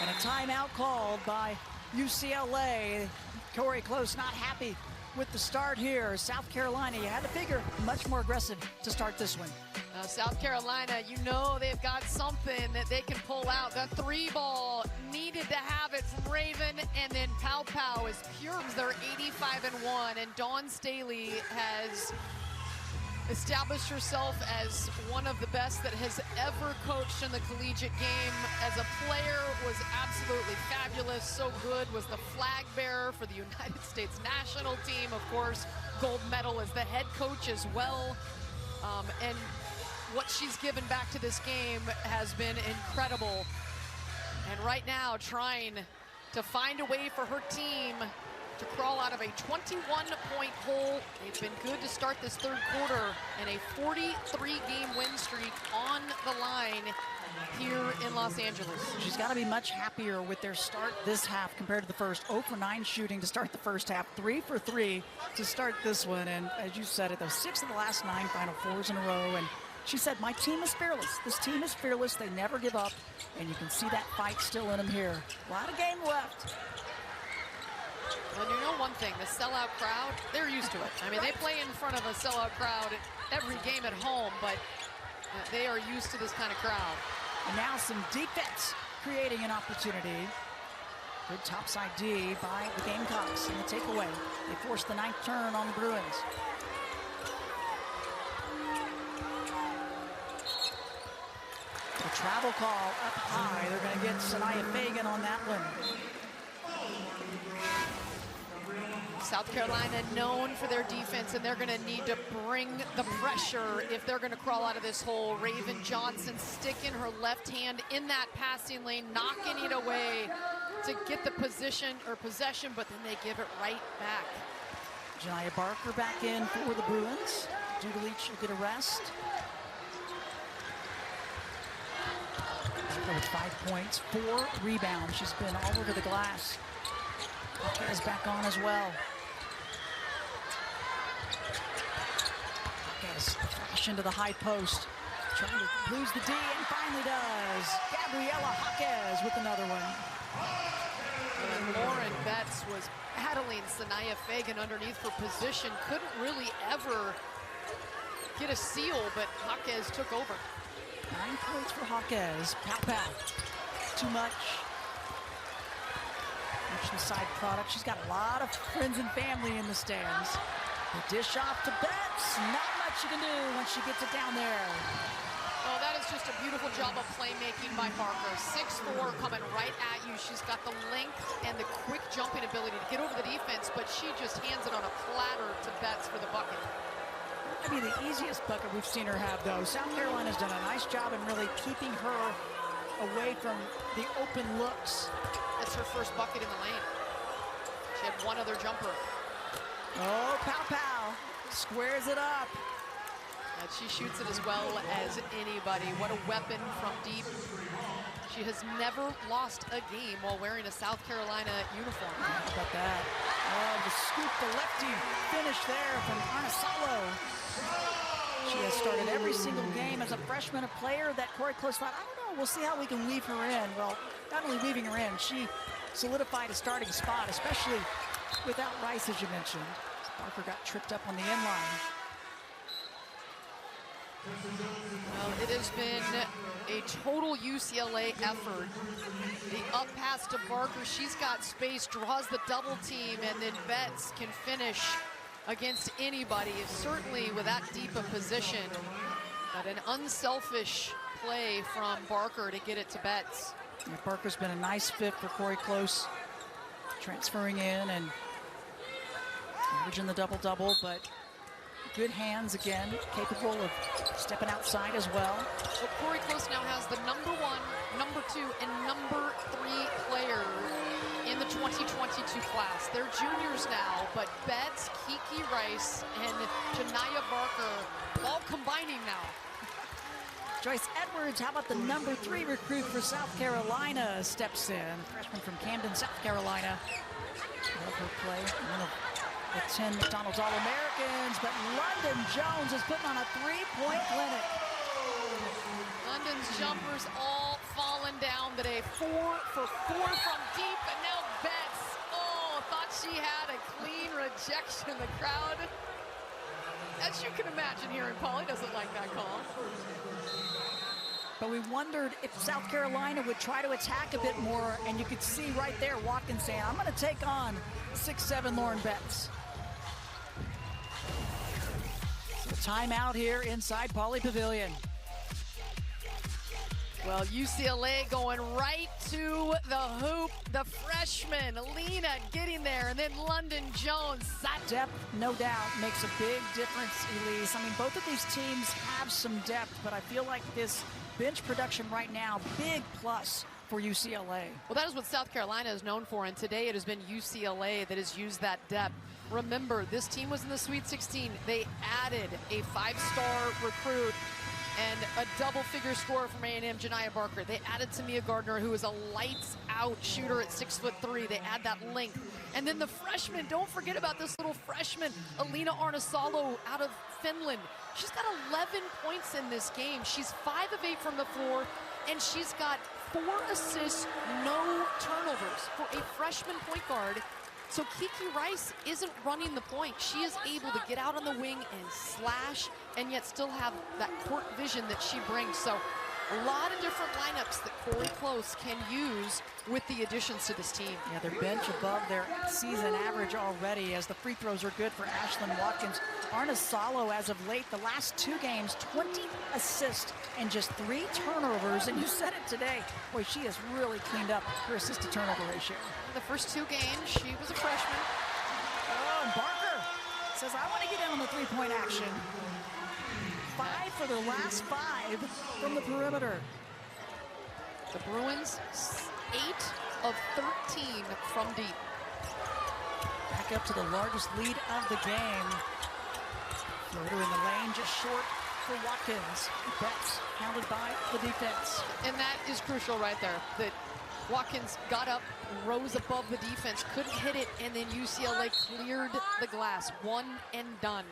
Speaker 2: And a timeout called by UCLA. Corey Close not happy with the start here. South Carolina, you had to figure, much more aggressive to start this one.
Speaker 1: South Carolina, you know they've got something that they can pull out. The 3-ball needed to have it from Raven, and then Pow is pure. They're 85-1, and Dawn Staley has established herself as one of the best that has ever coached in the collegiate game. As a player, was absolutely fabulous. So good, was the flag bearer for the United States national team. Of course, gold medal as the head coach as well. And what she's given back to this game has been incredible. And right now, trying to find a way for her team to crawl out of a 21-point hole. They've been good to start this third quarter, and a 43-game win streak on the line here in Los Angeles.
Speaker 2: She's got to be much happier with their start this half compared to the first. 0 for 9 shooting to start the first half, 3 for 3 to start this one. And as you said it, those 6 of the last 9 Final Fours in a row. And she said, my team is fearless. This team is fearless. They never give up. And you can see that fight still in them here. A lot of game left.
Speaker 1: Well, you know one thing, the sellout crowd, they're used to it. I mean, they play in front of a sellout crowd every game at home, but they are used to this kind of crowd.
Speaker 2: And now some defense creating an opportunity. Good topside D by the Gamecocks in the takeaway. They forced the 9th turn on the Bruins. The travel call up high. They're going to get Sanaya Fagan on that one.
Speaker 1: South Carolina known for their defense, and they're going to need to bring the pressure if they're going to crawl out of this hole. Raven Johnson sticking her left hand in that passing lane, knocking it away to get the possession, but then they give it right back.
Speaker 2: Janiah Barker back in for the Bruins. Dudelich will get a rest. With 5 points, 4 rebounds. She's been all over the glass. Is back on as well. Hawkes flash into the high post. Trying to lose the D and finally does. Gabriella Hawkes with another one.
Speaker 1: And Lauren Betts was battling Sanaya Fagan underneath for position. Couldn't really ever get a seal, but Hawkes took over.
Speaker 2: 9 points for Hawkes. Pow pow. Too much. The side product. She's got a lot of friends and family in the stands. The dish off to Betts. Not much you can do once she gets it down there.
Speaker 1: Oh, that is just a beautiful job of playmaking by Barker. 6'4", coming right at you. She's got the length and the quick jumping ability to get over the defense, but she just hands it on a platter to Betts for the bucket.
Speaker 2: That might be the easiest bucket we've seen her have, though. South Carolina's done a nice job in really keeping her away from the open looks.
Speaker 1: That's her first bucket in the lane. She had one other jumper.
Speaker 2: Oh, pow pow. Squares it up.
Speaker 1: And she shoots it as well as anybody. What a weapon from deep. She has never lost a game while wearing a South Carolina uniform.
Speaker 2: How about that? Oh, the scoop, the lefty finish there from Arnesalo. She has started every single game as a freshman, a player that Corey Close thought, I don't know, we'll see how we can weave her in. Well, not only weaving her in, she solidified a starting spot, especially without Rice, as you mentioned. Barker got tripped up on the inline.
Speaker 1: Well, it has been a total UCLA effort. The up pass to Barker, she's got space, draws the double team, and then Betts can finish against anybody, certainly with that deep a position. But an unselfish play from Barker to get it to Betts.
Speaker 2: Yeah, Barker's been a nice fit for Corey Close, transferring in and averaging the double-double, but good hands again, capable of stepping outside as well.
Speaker 1: Well, Corey Close now has the #1, #2, and #3 player in the 2022 class. They're juniors now, but Betts, Kiki Rice, and Janiah Barker all combining now.
Speaker 2: Joyce Edwards, how about the #3 recruit for South Carolina, steps in. Freshman from Camden, South Carolina. Love her play. One of the 10 McDonald's All-Americans, but London Jones is putting on a 3-point clinic.
Speaker 1: London's jumpers all falling down today. 4 for 4 from deep, and now Betts. Oh, thought she had a clean rejection. The crowd, as you can imagine, here in Pauley doesn't like that call.
Speaker 2: But we wondered if South Carolina would try to attack a bit more, and you could see right there Watkins saying, I'm going to take on 6'7" Lauren Betts. So timeout here inside Pauley Pavilion.
Speaker 1: Well, UCLA going right to the hoop. The freshman, Lena, getting there, and then London Jones.
Speaker 2: Depth, no doubt, makes a big difference, Elise. I mean, both of these teams have some depth, but I feel like this bench production right now, big plus for UCLA.
Speaker 1: Well, that is what South Carolina is known for, and today it has been UCLA that has used that depth. Remember, this team was in the Sweet 16. They added a 5-star recruit and a double-figure scorer from A&M, Janiah Barker. They added Tamia Gardner, who is a lights-out shooter at 6'3". They add that length. And then the freshman, don't forget about this little freshman, Alina Arnesalo out of Finland. She's got 11 points in this game. She's 5 of 8 from the floor, and she's got 4 assists, no turnovers for a freshman point guard. So Kiki Rice isn't running the point. She is able to get out on the wing and slash, and yet still have that court vision that she brings. So a lot of different lineups that Corey Close can use with the additions to this team.
Speaker 2: Yeah, their bench above their season average already, as the free throws are good for Ashlyn Watkins. Arnesalo, as of late, the last 2 games, 20 assists and just 3 turnovers. And you said it today. Boy, she has really cleaned up her assist to turnover ratio.
Speaker 1: In the first 2 games, she was a freshman.
Speaker 2: Oh, says, I want to get in on the three-point action. 5 for their last 5 from the perimeter.
Speaker 1: The Bruins, 8 of 13 from deep.
Speaker 2: Back up to the largest lead of the game. Floater in the lane, just short for Watkins. Betts handled by the defense.
Speaker 1: And that is crucial right there, that Watkins got up, rose above the defense, couldn't hit it, and then UCLA cleared the glass. One and done.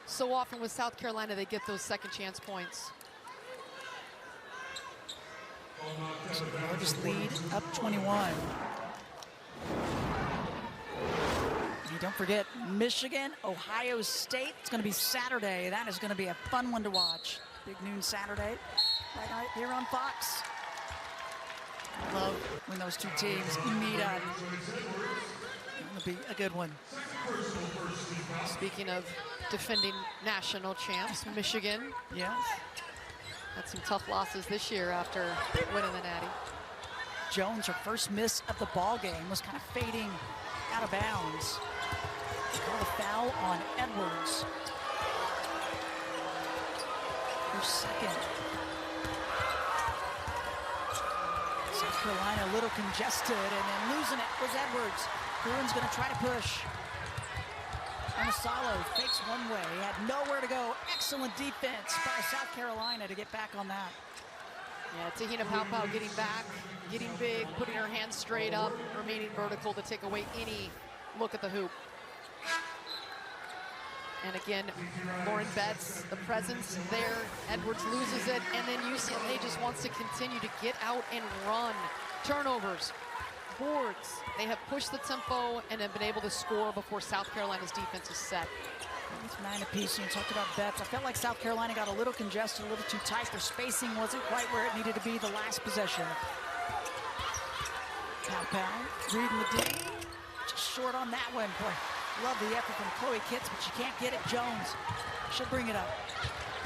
Speaker 1: So often with South Carolina, they get those second chance points.
Speaker 2: So the largest lead, up 21. And don't forget, Michigan, Ohio State. It's going to be Saturday. That is going to be a fun one to watch. Big noon Saturday, right here on Fox. I love when those two teams meet up. It's going to be a good one.
Speaker 1: Speaking of defending national champs, Michigan.
Speaker 2: Yes.
Speaker 1: Had some tough losses this year after winning the Natty.
Speaker 2: Jones, her first miss of the ball game, was kind of fading out of bounds. Called a foul on Edwards. Her second. South Carolina a little congested, and then losing it was Edwards. Bruins going to try to push. Amasalo fakes one way, had nowhere to go. Excellent defense by South Carolina to get back on that.
Speaker 1: Yeah, Tahina Paupau getting back, getting big, putting her hands straight up, remaining vertical to take away any look at the hoop. And again, Lauren Betts, the presence there. Edwards loses it, and then UCLA just wants to continue to get out and run. Turnovers, boards. They have pushed the tempo and have been able to score before South Carolina's defense is set.
Speaker 2: It's 9 apiece. You talked about Betts. I felt like South Carolina got a little congested, a little too tight. Their spacing wasn't quite where it needed to be the last possession. Paupau reading the D. Just short on that one. Boy, love the effort from Chloe Kitts, but she can't get it. Jones, she'll bring it up.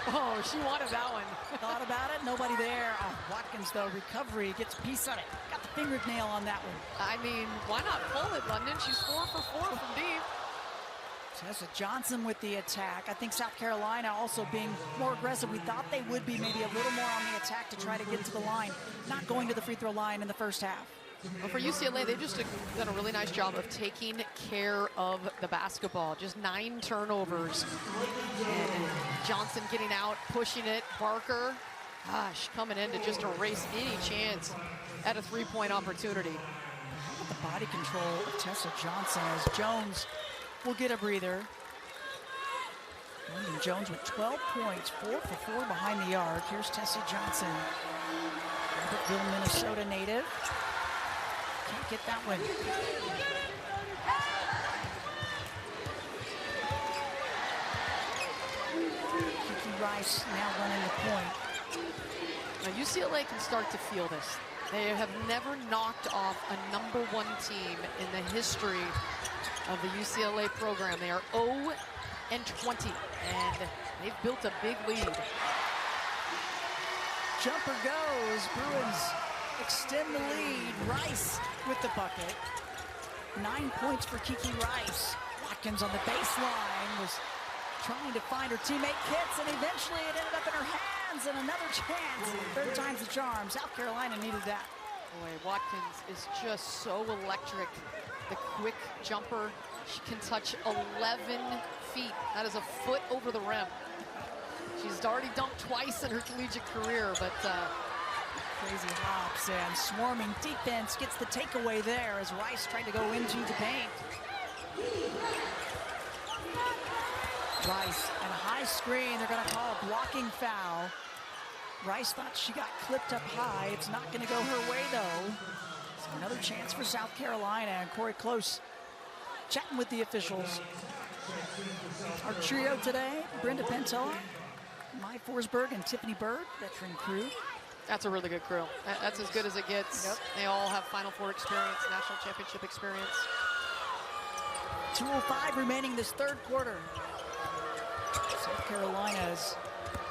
Speaker 1: Oh, she wanted that one.
Speaker 2: Thought about it, nobody there. Oh, Watkins, though, recovery, gets a piece of it. Got the fingernail on that one.
Speaker 1: I mean, why not pull it, London? She's 4 for 4 from deep.
Speaker 2: Tessa Johnson with the attack. I think South Carolina also being more aggressive. We thought they would be maybe a little more on the attack to try to get to the line. Not going to the free throw line in the first half.
Speaker 1: Well, for UCLA, they've just done a really nice job of taking care of the basketball. Just 9 turnovers. And Johnson getting out, pushing it. Barker, gosh, coming in to just erase any chance at a three-point opportunity.
Speaker 2: The body control of Tessa Johnson as Jones will get a breather. London Jones with 12 points, 4 for 4 behind the arc. Here's Tessa Johnson, Robertville, Minnesota native. Can't get that one. Kiki Rice now running the point.
Speaker 1: Now UCLA can start to feel this. They have never knocked off a #1 team in the history of the UCLA program. They are 0-20, and they've built a big lead.
Speaker 2: Jumper goes. Bruins extend the lead. Rice with the bucket. 9 points for Kiki Rice. Watkins on the baseline was trying to find her teammate Kitts, and eventually it ended up in her hands, and another chance. 3rd time's the charm. South Carolina needed that.
Speaker 1: Boy, Watkins is just so electric. The quick jumper, she can touch 11 feet. That is a foot over the rim. She's already dunked twice in her collegiate career, but
Speaker 2: crazy hops and swarming defense gets the takeaway there as Rice tried to go into the paint. Rice and a high screen. They're going to call a blocking foul. Rice thought she got clipped up high. It's not going to go her way, though. So another chance for South Carolina, and Corey Close chatting with the officials. Our trio today, Brenda Pentoa, Mai Forsberg, and Tiffany Bird, veteran crew.
Speaker 1: That's a really good crew. That's as good as it gets. Yep. They all have Final Four experience, national championship experience.
Speaker 2: 2:05 remaining this 3rd quarter. South Carolina's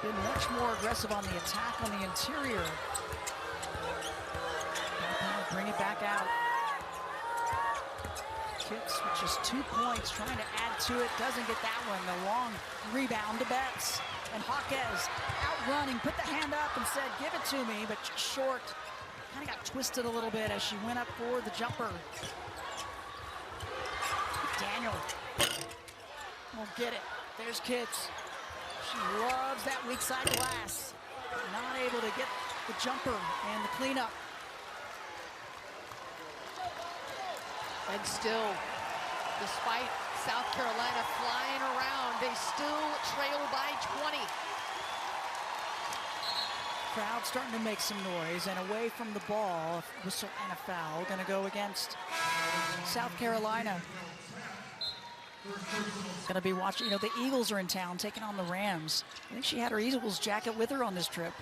Speaker 2: been much more aggressive on the attack on the interior. Bring it back out. Kicks with just 2 points, trying to add to it. Doesn't get that one. The long rebound to Betts. And Jaquez outrunning, put the hand up and said, give it to me, but short. Kind of got twisted a little bit as she went up for the jumper. Daniel won't get it. There's Kitts. She loves that weak side glass. Not able to get the jumper and the cleanup.
Speaker 1: And still, despite South Carolina flying around, they still trail by 20.
Speaker 2: Crowd starting to make some noise, and away from the ball, a whistle and a foul going to go against South Carolina. Going to be watching, the Eagles are in town taking on the Rams. I think she had her Eagles jacket with her on this trip.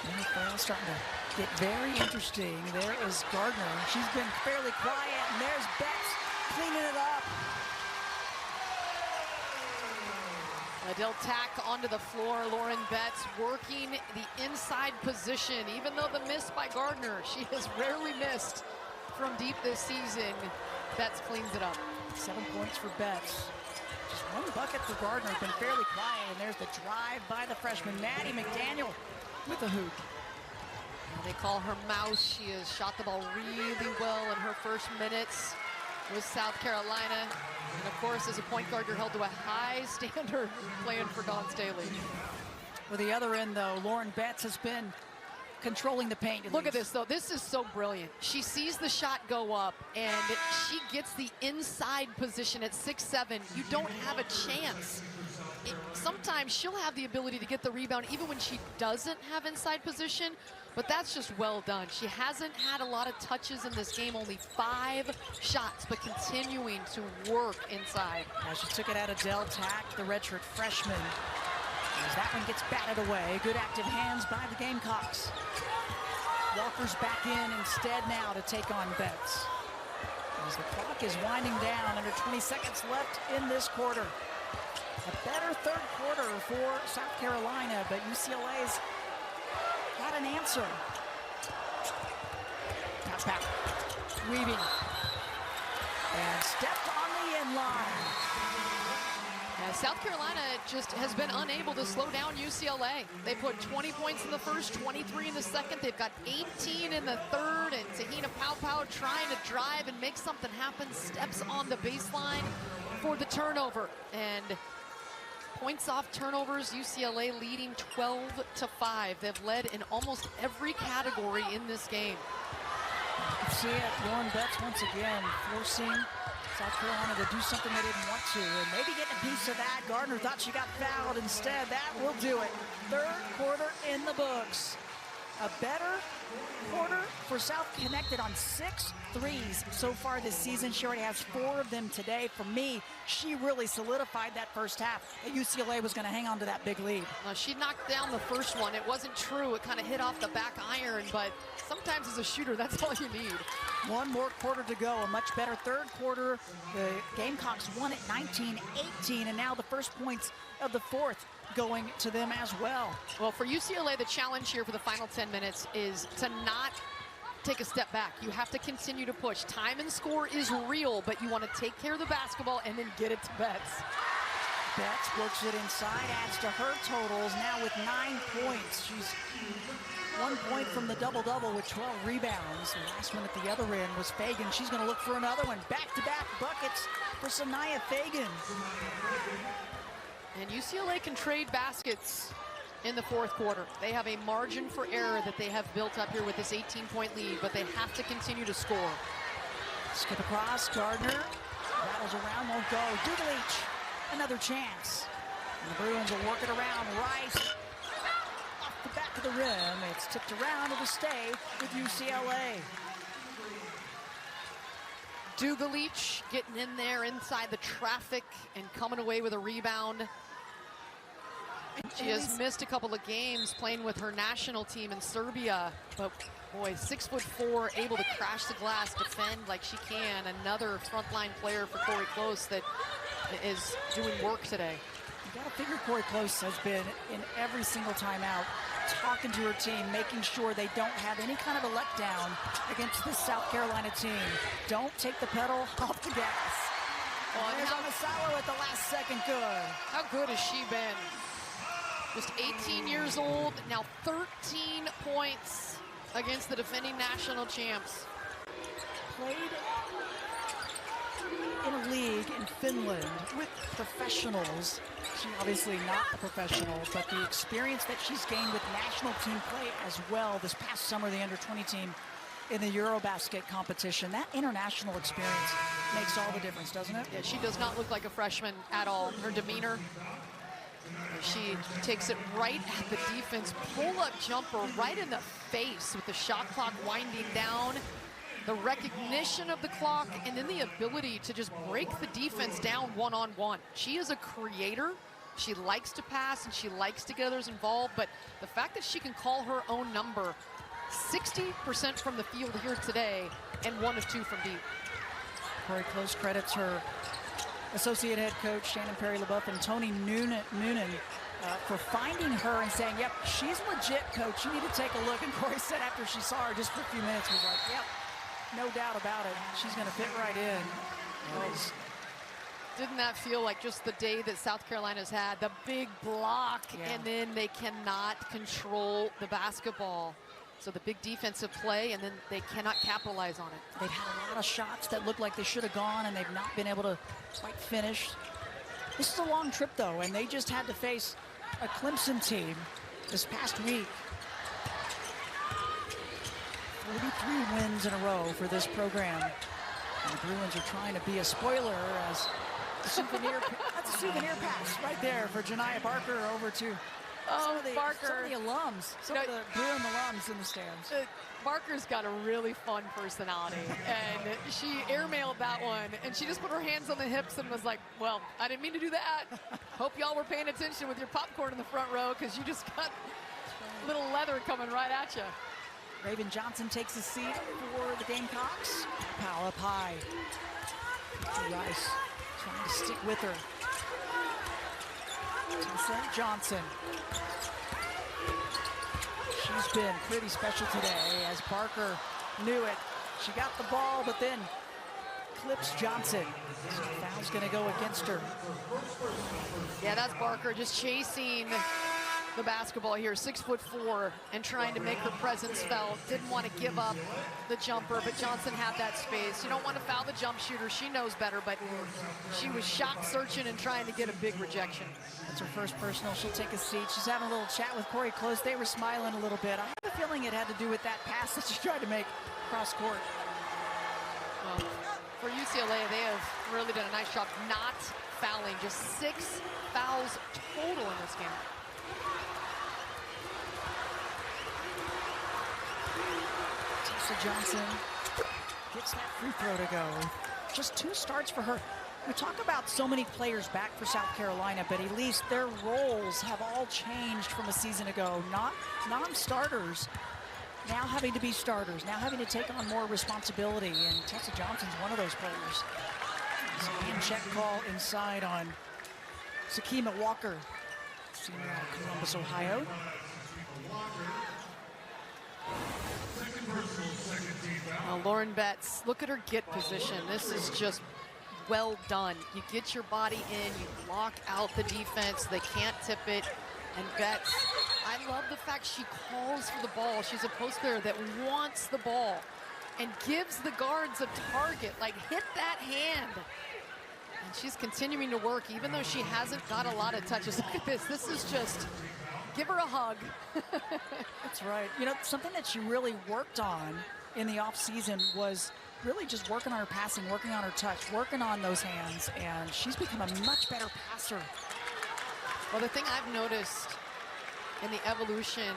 Speaker 2: NFL starting to get very interesting. There is Gardner. She's been fairly quiet, and there's Betts cleaning it up.
Speaker 1: Adele Tack onto the floor. Lauren Betts working the inside position. Even though the miss by Gardner, she has rarely missed from deep this season. Betts cleans it up.
Speaker 2: 7 points for Betts. Just one bucket for Gardner. Been fairly quiet, and there's the drive by the freshman, Maddie McDaniel, with a hoop.
Speaker 1: They call her Mouse. She has shot the ball really well in her first minutes with South Carolina. And of course, as a point guard, you're held to a high standard playing for Dawn Staley.
Speaker 2: For the other end, though, Lauren Betts has been controlling the paint.
Speaker 1: Look at this, though. This is so brilliant. She sees the shot go up, and she gets the inside position at 6'7". You don't have a chance. Sometimes she'll have the ability to get the rebound even when she doesn't have inside position, but that's just well done. She hasn't had a lot of touches in this game, only 5 shots, but continuing to work inside.
Speaker 2: She took it out of Adele Tack, the redshirt freshman. As that one gets batted away. Good active hands by the Gamecocks. Walker's back in instead now to take on Betts. As the clock is winding down, under 20 seconds left in this quarter. A better third quarter for South Carolina, but UCLA's got an answer. Touch back. Weaving. And stepped on the end line.
Speaker 1: Yeah, South Carolina just has been unable to slow down UCLA. They put 20 points in the first, 23 in the second. They've got 18 in the third, and Tahina Pau trying to drive and make something happen. Steps on the baseline for the turnover. And points off turnovers, UCLA leading 12-5. They've led in almost every category in this game.
Speaker 2: You can see it, Lauren Betts once again forcing South Carolina to do something they didn't want to, and maybe getting a piece of that. Gardner thought she got fouled. Instead, that will do it. Third quarter in the books. A better quarter for South, connected on 6 threes so far this season. She already has 4 of them today. For me, she really solidified that first half that UCLA was going to hang on to that big lead.
Speaker 1: She knocked down the first one. It wasn't true. It kind of hit off the back iron, but sometimes as a shooter, that's all you need.
Speaker 2: One more quarter to go. A much better third quarter. The Gamecocks won at 19-18, and now the first points of the fourth going to them as well.
Speaker 1: Well, for UCLA, the challenge here for the final 10 minutes is to not take a step back. You have to continue to push. Time and score is real, but you want to take care of the basketball and then get it to Betts.
Speaker 2: Betts works it inside, adds to her totals, now with 9 points. She's 1 point from the double-double with 12 rebounds. The last one at the other end was Fagan. She's going to look for another one. Back-to-back buckets for Sanaya Fagan.
Speaker 1: And UCLA can trade baskets in the fourth quarter. They have a margin for error that they have built up here with this 18-point lead, but they have to continue to score.
Speaker 2: Skip across, Gardner rattles around, won't go. Dugalich, another chance. And the Bruins will work it around. Rice off the back of the rim. It's tipped around. It'll stay with UCLA.
Speaker 1: Dugalich getting in there inside the traffic and coming away with a rebound. She has missed a couple of games playing with her national team in Serbia, but boy, 6'4", able to crash the glass, defend like she can. Another frontline player for Corey Close that is doing work today.
Speaker 2: You gotta figure Corey Close has been in every single timeout talking to her team, making sure they don't have any kind of a letdown against this South Carolina team. Don't take the pedal off the gas. Oh, and there's Masalo at the last second. Good.
Speaker 1: How good has she been? Just 18 years old, now 13 points against the defending national champs.
Speaker 2: Played in a league in Finland with professionals. She's obviously not a professional, but the experience that she's gained with national team play as well this past summer, the under-20 team in the Eurobasket competition, that international experience makes all the difference, doesn't it?
Speaker 1: Yeah, she does not look like a freshman at all. Her demeanor, she takes it right at the defense, pull-up jumper right in the face with the shot clock winding down. The recognition of the clock, and then the ability to just break the defense down one-on-one. She is a creator. She likes to pass, and she likes to get others involved, but the fact that she can call her own number, 60% from the field here today, and 1 of 2 from deep.
Speaker 2: Very close credits her associate head coach, Shannon Perry-LaBeouf, and Tony Noonan for finding her and saying, yep, she's legit, coach. You need to take a look. And Corey said after she saw her just for a few minutes, was like, yep, no doubt about it. She's going to fit right in.
Speaker 1: Didn't that feel like just the day that South Carolina's had? The big block, and then they cannot control the basketball. So the big defensive play, and then they cannot capitalize on it.
Speaker 2: They've had a lot of shots that look like they should have gone, and they've not been able to quite finish. This is a long trip, though, and they just had to face a Clemson team this past week. 43 wins in a row for this program. And the Bruins are trying to be a spoiler as the souvenir, that's a souvenir pass right there for Janiah Barker over to
Speaker 1: Barker.
Speaker 2: Some of the alums, some of the Bruin alums in the stands.
Speaker 1: Barker's got a really fun personality, and she airmailed that one, and she just put her hands on the hips and was like, well, I didn't mean to do that. Hope y'all were paying attention with your popcorn in the front row, because you just got little leather coming right at you.
Speaker 2: Raven Johnson takes a seat for the Gamecocks. Powell up high. Rice trying to stick with her. Tessa Johnson. She's been pretty special today as Barker knew it. She got the ball, but then clips Johnson. So foul's going to go against her.
Speaker 1: Yeah, that's Barker just chasing the basketball here, 6'4", and trying to make her presence felt. Didn't want to give up the jumper, but Johnson had that space. You don't want to foul the jump shooter. She knows better, but she was shot searching and trying to get a big rejection.
Speaker 2: That's her first personal. She'll take a seat. She's having a little chat with Corey Close. They were smiling a little bit. I have a feeling it had to do with that pass that she tried to make cross court.
Speaker 1: For UCLA, they have really done a nice job not fouling. Just 6 fouls total in this game.
Speaker 2: Johnson gets that free throw to go. Just 2 starts for her. We talk about so many players back for South Carolina, but at least their roles have all changed from a season ago. Not non-starters, now having to be starters, now having to take on more responsibility, and Tessa Johnson's one of those players. So hand check call inside on Sakima Walker, senior out of Columbus, Ohio.
Speaker 1: Lauren Betts, look at her get position. This is just well done. You get your body in, you block out the defense, they can't tip it. And Betts, I love the fact she calls for the ball. She's a post player that wants the ball and gives the guards a target, like hit that hand. And she's continuing to work, even though she hasn't got a lot of touches. Look at this, this is just, give her a hug.
Speaker 2: That's right. You know, something that she really worked on in the offseason was really just working on her passing, working on her touch, working on those hands, and she's become a much better passer.
Speaker 1: Well, the thing I've noticed in the evolution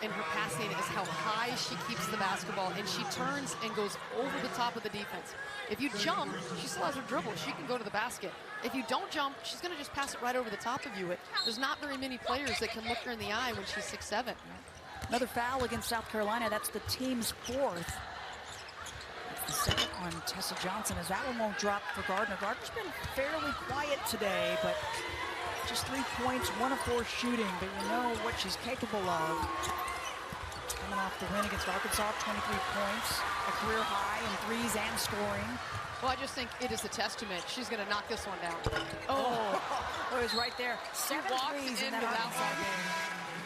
Speaker 1: in her passing is how high she keeps the basketball, and she turns and goes over the top of the defense. If you jump, she still has her dribble. She can go to the basket. If you don't jump, she's going to just pass it right over the top of you. There's not very many players that can look her in the eye when she's 6'7".
Speaker 2: Another foul against South Carolina. That's the team's 4th. That's the second on Tessa Johnson, as that one won't drop for Gardner. Gardner's been fairly quiet today, but Just 3 points, 1 of 4 shooting, but you know what she's capable of. Coming off the win against Arkansas, 23 points, a career high in threes and scoring.
Speaker 1: Well, I just think it is a testament. She's going to knock this one down.
Speaker 2: Oh, it was right there. 7 threes in that
Speaker 1: into that
Speaker 2: Arkansas
Speaker 1: one.
Speaker 2: game.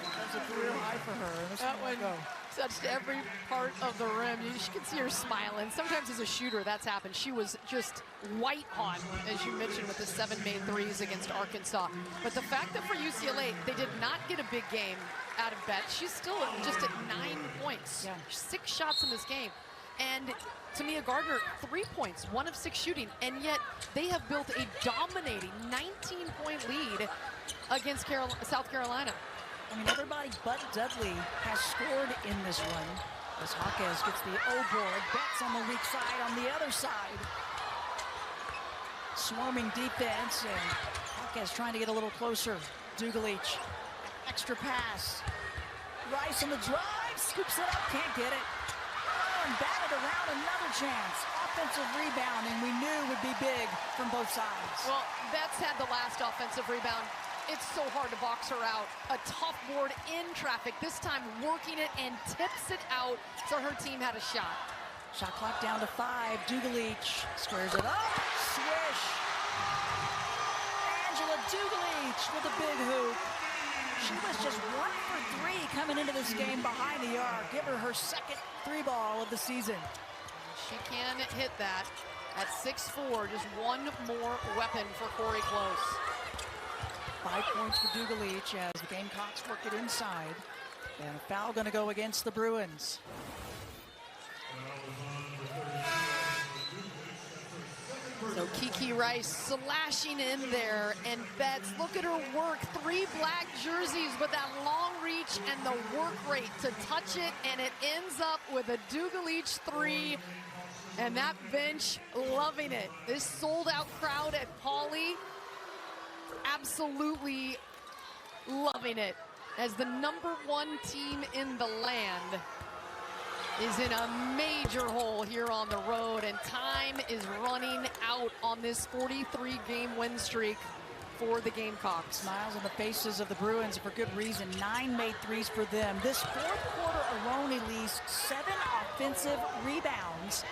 Speaker 2: That was a career high for her. And this
Speaker 1: That
Speaker 2: one
Speaker 1: one touched every part of the rim. You can see her smiling. Sometimes as a shooter, that's happened. She was just white hot, as you mentioned, with the 7 made threes against Arkansas. But the fact that for UCLA, they did not get a big game out of Betts. She's still just at 9 points.
Speaker 2: Yeah.
Speaker 1: 6 shots in this game. And Tamia Gardner, 3 points, 1 of 6 shooting, and yet they have built a dominating 19-point lead against South Carolina.
Speaker 2: I mean, everybody but Dudley has scored in this one. As Hawkes gets the O board, Betts on the weak side on the other side. Swarming defense, and Hawkes trying to get a little closer. Dugalich, extra pass. Rice on the drive, scoops it up, can't get it. And batted around, another chance. Offensive rebound, and we knew would be big from both sides.
Speaker 1: Well, Betts had the last offensive rebound. It's so hard to box her out. A tough board in traffic, this time working it and tips it out, so her team had a shot.
Speaker 2: Shot clock down to 5. Dugalich squares it up. Swish. Angela Dugalich with a big hoop. She was just 1 for 3 coming into this game behind the arc. Give her her second 3-ball of the season.
Speaker 1: She can hit that at 6'4", just one more weapon for Corey Close.
Speaker 2: 5 points for Dugalich as the Gamecocks work it inside. And a foul going to go against the Bruins.
Speaker 1: So Kiki Rice slashing in there, and Betts, look at her work. 3 black jerseys with that long reach and the work rate to touch it, and it ends up with a Dugalich 3. And that bench loving it. This sold-out crowd at Pauley absolutely loving it, as the #1 team in the land is in a major hole here on the road, and time is running out on this 43-game win streak for the Gamecocks.
Speaker 2: Smiles on the faces of the Bruins for good reason. 9 made threes for them. This 4th quarter alone, Elise, 7 offensive rebounds.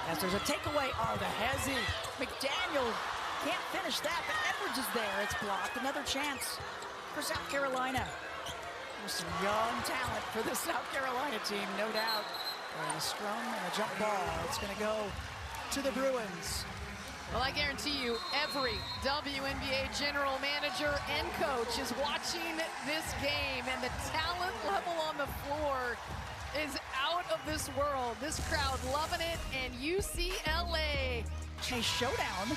Speaker 2: As there's a takeaway, the Hezzy. McDaniel can't finish that, but Edwards is there. It's blocked. Another chance for South Carolina. There's some young talent for the South Carolina team, no doubt. And a scrum and a jump ball. It's going to go to the Bruins.
Speaker 1: Well, I guarantee you, every WNBA general manager and coach is watching this game, and the talent level on the floor is out of this world. This crowd loving it, and UCLA.
Speaker 2: A showdown,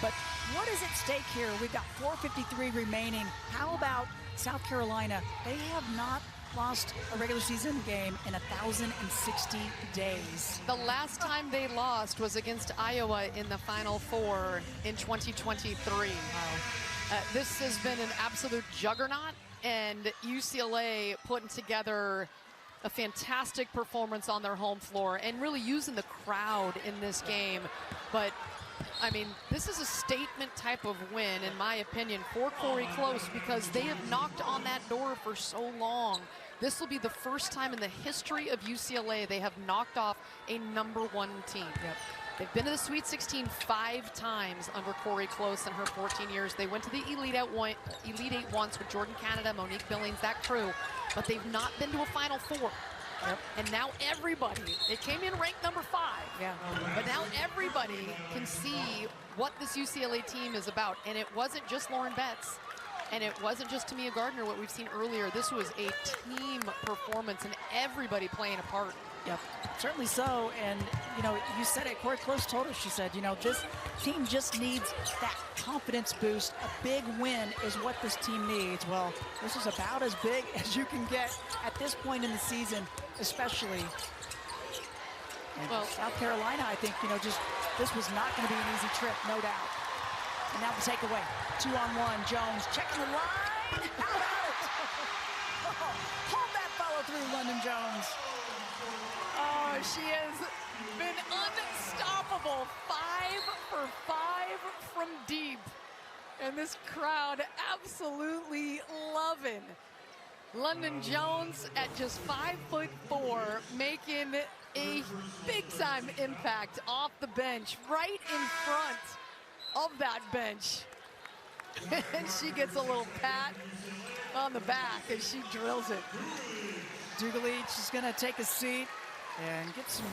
Speaker 2: but what is at stake here? We've got 4:53 remaining. How about South Carolina? They have not lost a regular season game in 1,060 days.
Speaker 1: The last time they lost was against Iowa in the Final Four in 2023.
Speaker 2: Wow.
Speaker 1: This has been an absolute juggernaut, and UCLA putting together a fantastic performance on their home floor and really using the crowd in this game. But I mean, this is a statement type of win, in my opinion, for Corey Close, because they have knocked on that door for so long. This will be the first time in the history of UCLA they have knocked off a #1 team.
Speaker 2: Yep.
Speaker 1: They've been to the Sweet 16 5 times under Corey Close in her 14 years. They went to the Elite Eight once with Jordan Canada, Monique Billings, that crew, but they've not been to a Final Four.
Speaker 2: Yep.
Speaker 1: And now everybody, it came in ranked #5.
Speaker 2: Yeah.
Speaker 1: But now everybody can see what this UCLA team is about. And it wasn't just Lauren Betts, and it wasn't just Tamia Gardner, what we've seen earlier. This was a team performance, and everybody playing a part.
Speaker 2: Yep, certainly so. And, you know, you said it, Corey Close told us, she said, you know, this team just needs that confidence boost. A big win is what this team needs. Well, this is about as big as you can get at this point in the season, especially. And
Speaker 1: Well,
Speaker 2: South Carolina, I think, you know, just this was not going to be an easy trip, no doubt. And now the takeaway, 2-on-1, Jones checking the line. How about it? Oh, hold that follow through, London Jones.
Speaker 1: Oh, she has been unstoppable. 5 for 5 from deep. And this crowd absolutely loving London Jones at just 5'4", making a big-time impact off the bench, right in front of that bench. And she gets a little pat on the back as she drills it.
Speaker 2: Dugalich is going to take a seat and get some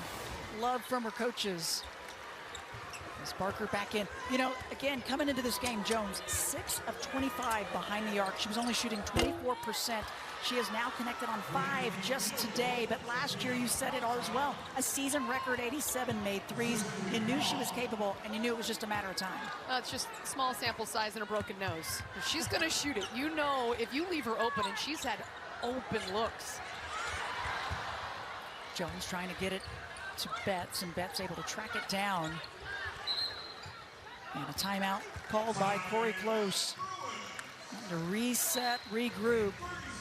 Speaker 2: love from her coaches. As Barker back in. You know, again, coming into this game, Jones, 6 of 25 behind the arc. She was only shooting 24%. She has now connected on 5 just today, but last year you said it all as well. A season record 87 made threes. You knew she was capable, and you knew it was just a matter of time.
Speaker 1: It's just small sample size and a broken nose. If she's going to shoot it, you know, if you leave her open, and she's had open looks.
Speaker 2: Jones trying to get it to Betts, and Betts able to track it down. And a timeout called by Corey Close. To reset, regroup,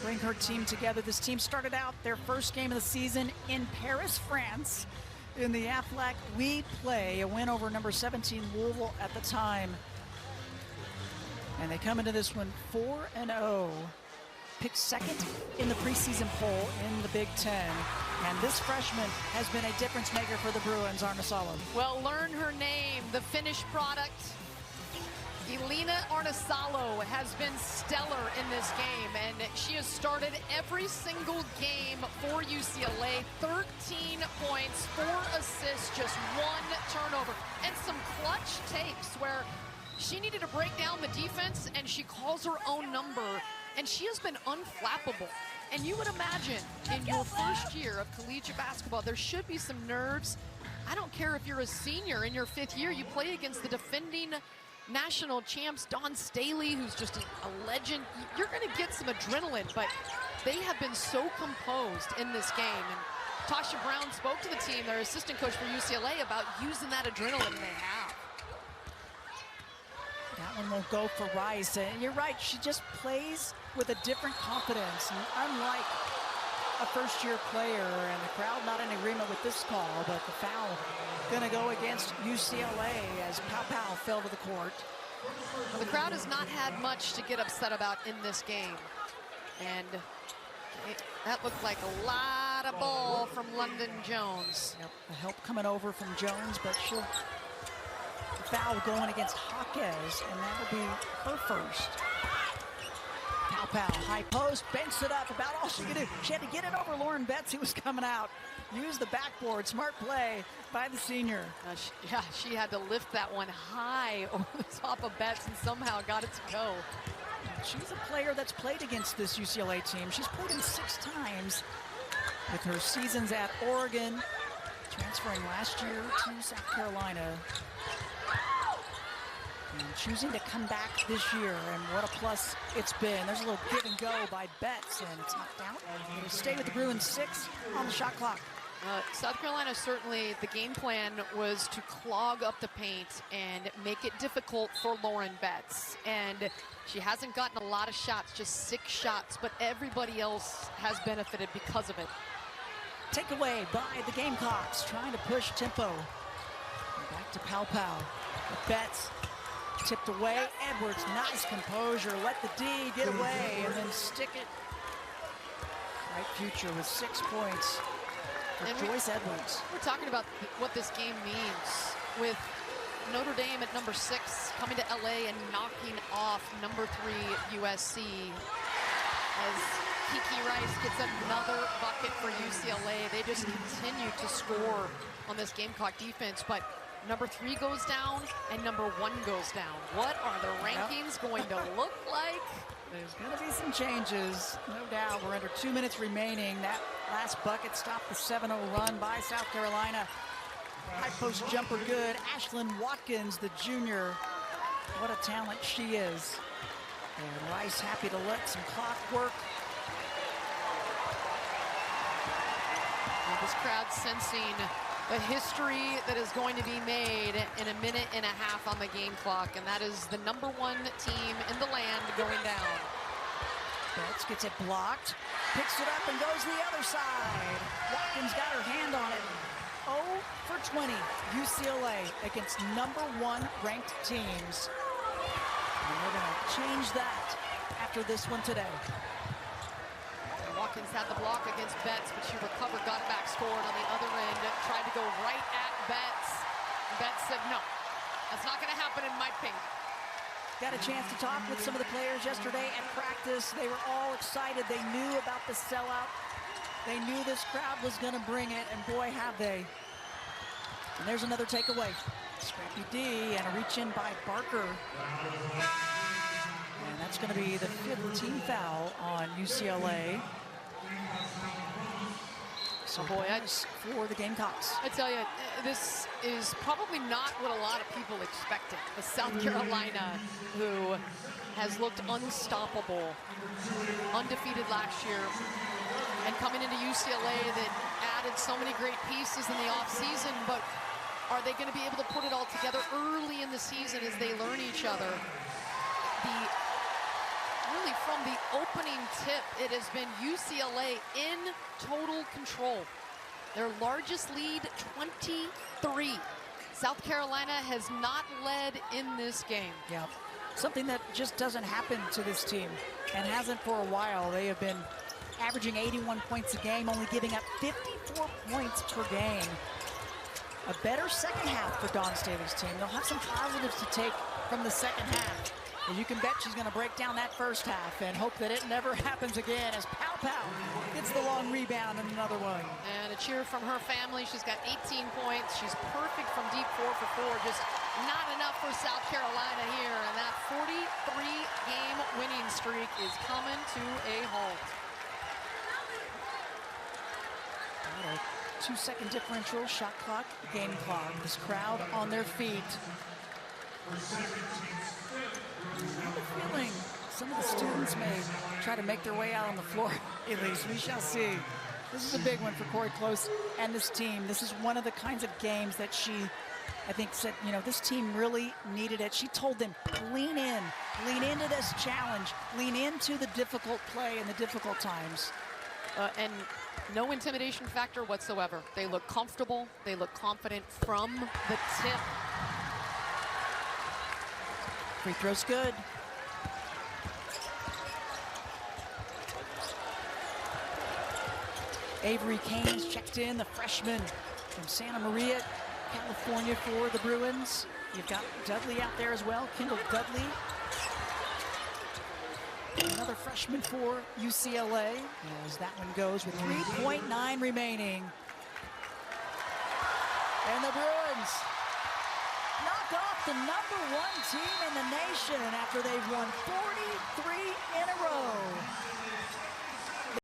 Speaker 2: bring her team together. This team started out their first game of the season in Paris, France, in the Aflac We Play, a win over number 17 Louisville at the time. And they come into this one 4-0. Picked second in the preseason poll in the Big Ten. And this freshman has been a difference maker for the Bruins, Arnasalo.
Speaker 1: Well, learn her name, the finished product. Elena Arnasalo has been stellar in this game, and she has started every single game for UCLA. 13 points, 4 assists, just 1 turnover, and some clutch takes where she needed to break down the defense, and she calls her own number, and she has been unflappable. And you would imagine in your first year of collegiate basketball, there should be some nerves. I don't care if you're a senior in your 5th year, you play against the defending national champs, Dawn Staley, who's just a legend. You're going to get some adrenaline, but they have been so composed in this game. And Tasha Brown spoke to the team, their assistant coach for UCLA, about using that adrenaline they have.
Speaker 2: That one won't go for Rice. And you're right, she just plays with a different confidence. And unlike a first-year player, and the crowd not in agreement with this call, but the foul going to go against UCLA as Pow Pow fell to the court.
Speaker 1: Well, the crowd has not had much to get upset about in this game. And that looked like a lot of ball from London Jones.
Speaker 2: Yep, the help coming over from Jones, but she'll foul going against Jaquez, and that'll be her first. Pow Pow, high post, banks it up, about all she could do. She had to get it over Lauren Betts, who was coming out. Use the backboard, smart play by the senior.
Speaker 1: She had to lift that one high over the top of Betts and somehow got it to go.
Speaker 2: She's a player that's played against this UCLA team. She's played him 6 times with her seasons at Oregon, transferring last year to South Carolina. And choosing to come back this year, and what a plus it's been. There's a little give and go by Betts, and it's knocked out. It'll stay with the Bruins, 6 on the shot clock.
Speaker 1: South Carolina, certainly the game plan was to clog up the paint and make it difficult for Lauren Betts. And she hasn't gotten a lot of shots, just 6 shots, but everybody else has benefited because of it.
Speaker 2: Takeaway by the Gamecocks, trying to push tempo. Back to Pow Pow. Betts tipped away. Edwards, nice composure. Let the D get away and then stick it. Right future with 6 points for Joyce Edwards.
Speaker 1: We're talking about what this game means with Notre Dame at number 6 coming to LA and knocking off number 3 USC as Kiki Rice gets another bucket for UCLA. They just continue to score on this Gamecock defense, but number 3 goes down and number 1 goes down. What are the rankings going to look like?
Speaker 2: There's going to be some changes, no doubt. We're under 2 minutes remaining. That last bucket stopped the 7-0 run by South Carolina. High post jumper good. Ashlyn Watkins, the junior. What a talent she is. And Rice happy to let some clock work.
Speaker 1: Well, this crowd sensing the history that is going to be made in a minute and a half on the game clock, and that is the number 1 team in the land going down.
Speaker 2: Betts gets it blocked, picks it up and goes the other side. Watkins got her hand on it. 0 for 20, UCLA against number 1 ranked teams. And they're going to change that after this one today.
Speaker 1: Watkins had the block against Betts, but she recovered, got back, scored on the other end, tried to go right at Betts. Betts said, no, that's not going to happen in my paint.
Speaker 2: Got a chance to talk with some of the players yesterday at practice. They were all excited. They knew about the sellout. They knew this crowd was going to bring it, and boy, have they. And there's another takeaway. Scrappy D and a reach in by Barker. And that's going to be the 5th team foul on UCLA. So
Speaker 1: boy,
Speaker 2: that's for the Gamecocks.
Speaker 1: I tell you, this is probably not what a lot of people expected. The South Carolina, who has looked unstoppable, undefeated last year, and coming into UCLA that added so many great pieces in the offseason, but are they going to be able to put it all together early in the season as they learn each other? Really from the opening tip, it has been UCLA in total control. Their largest lead, 23. South Carolina has not led in this game.
Speaker 2: Yeah, something that just doesn't happen to this team and hasn't for a while. They have been averaging 81 points a game, only giving up 54 points per game. A better second half for Dawn Staley's team. They'll have some positives to take from the second half. And you can bet she's going to break down that first half and hope that it never happens again as Pow Pow gets the long rebound and another one.
Speaker 1: And a cheer from her family. She's got 18 points. She's perfect from deep 4 for 4. Just not enough for South Carolina here. And that 43-game winning streak is coming to a halt.
Speaker 2: A 2-second differential, shot clock, game clock. This crowd on their feet. I have a feeling some of the students may try to make their way out on the floor. At least we shall see. This is a big one for Corey Close and this team. This is one of the kinds of games that she, I think, said, you know, this team really needed it. She told them, lean into this challenge, lean into the difficult play and the difficult times.
Speaker 1: And no intimidation factor whatsoever. They look comfortable. They look confident from the tip.
Speaker 2: Free throw's good. Avery Keynes checked in, the freshman from Santa Maria, California for the Bruins. You've got Dudley out there as well, Kendall Dudley. Another freshman for UCLA, as that one goes with 3.9 remaining. And the Bruins knock off the #1 team in the nation after they've won 43 in a row.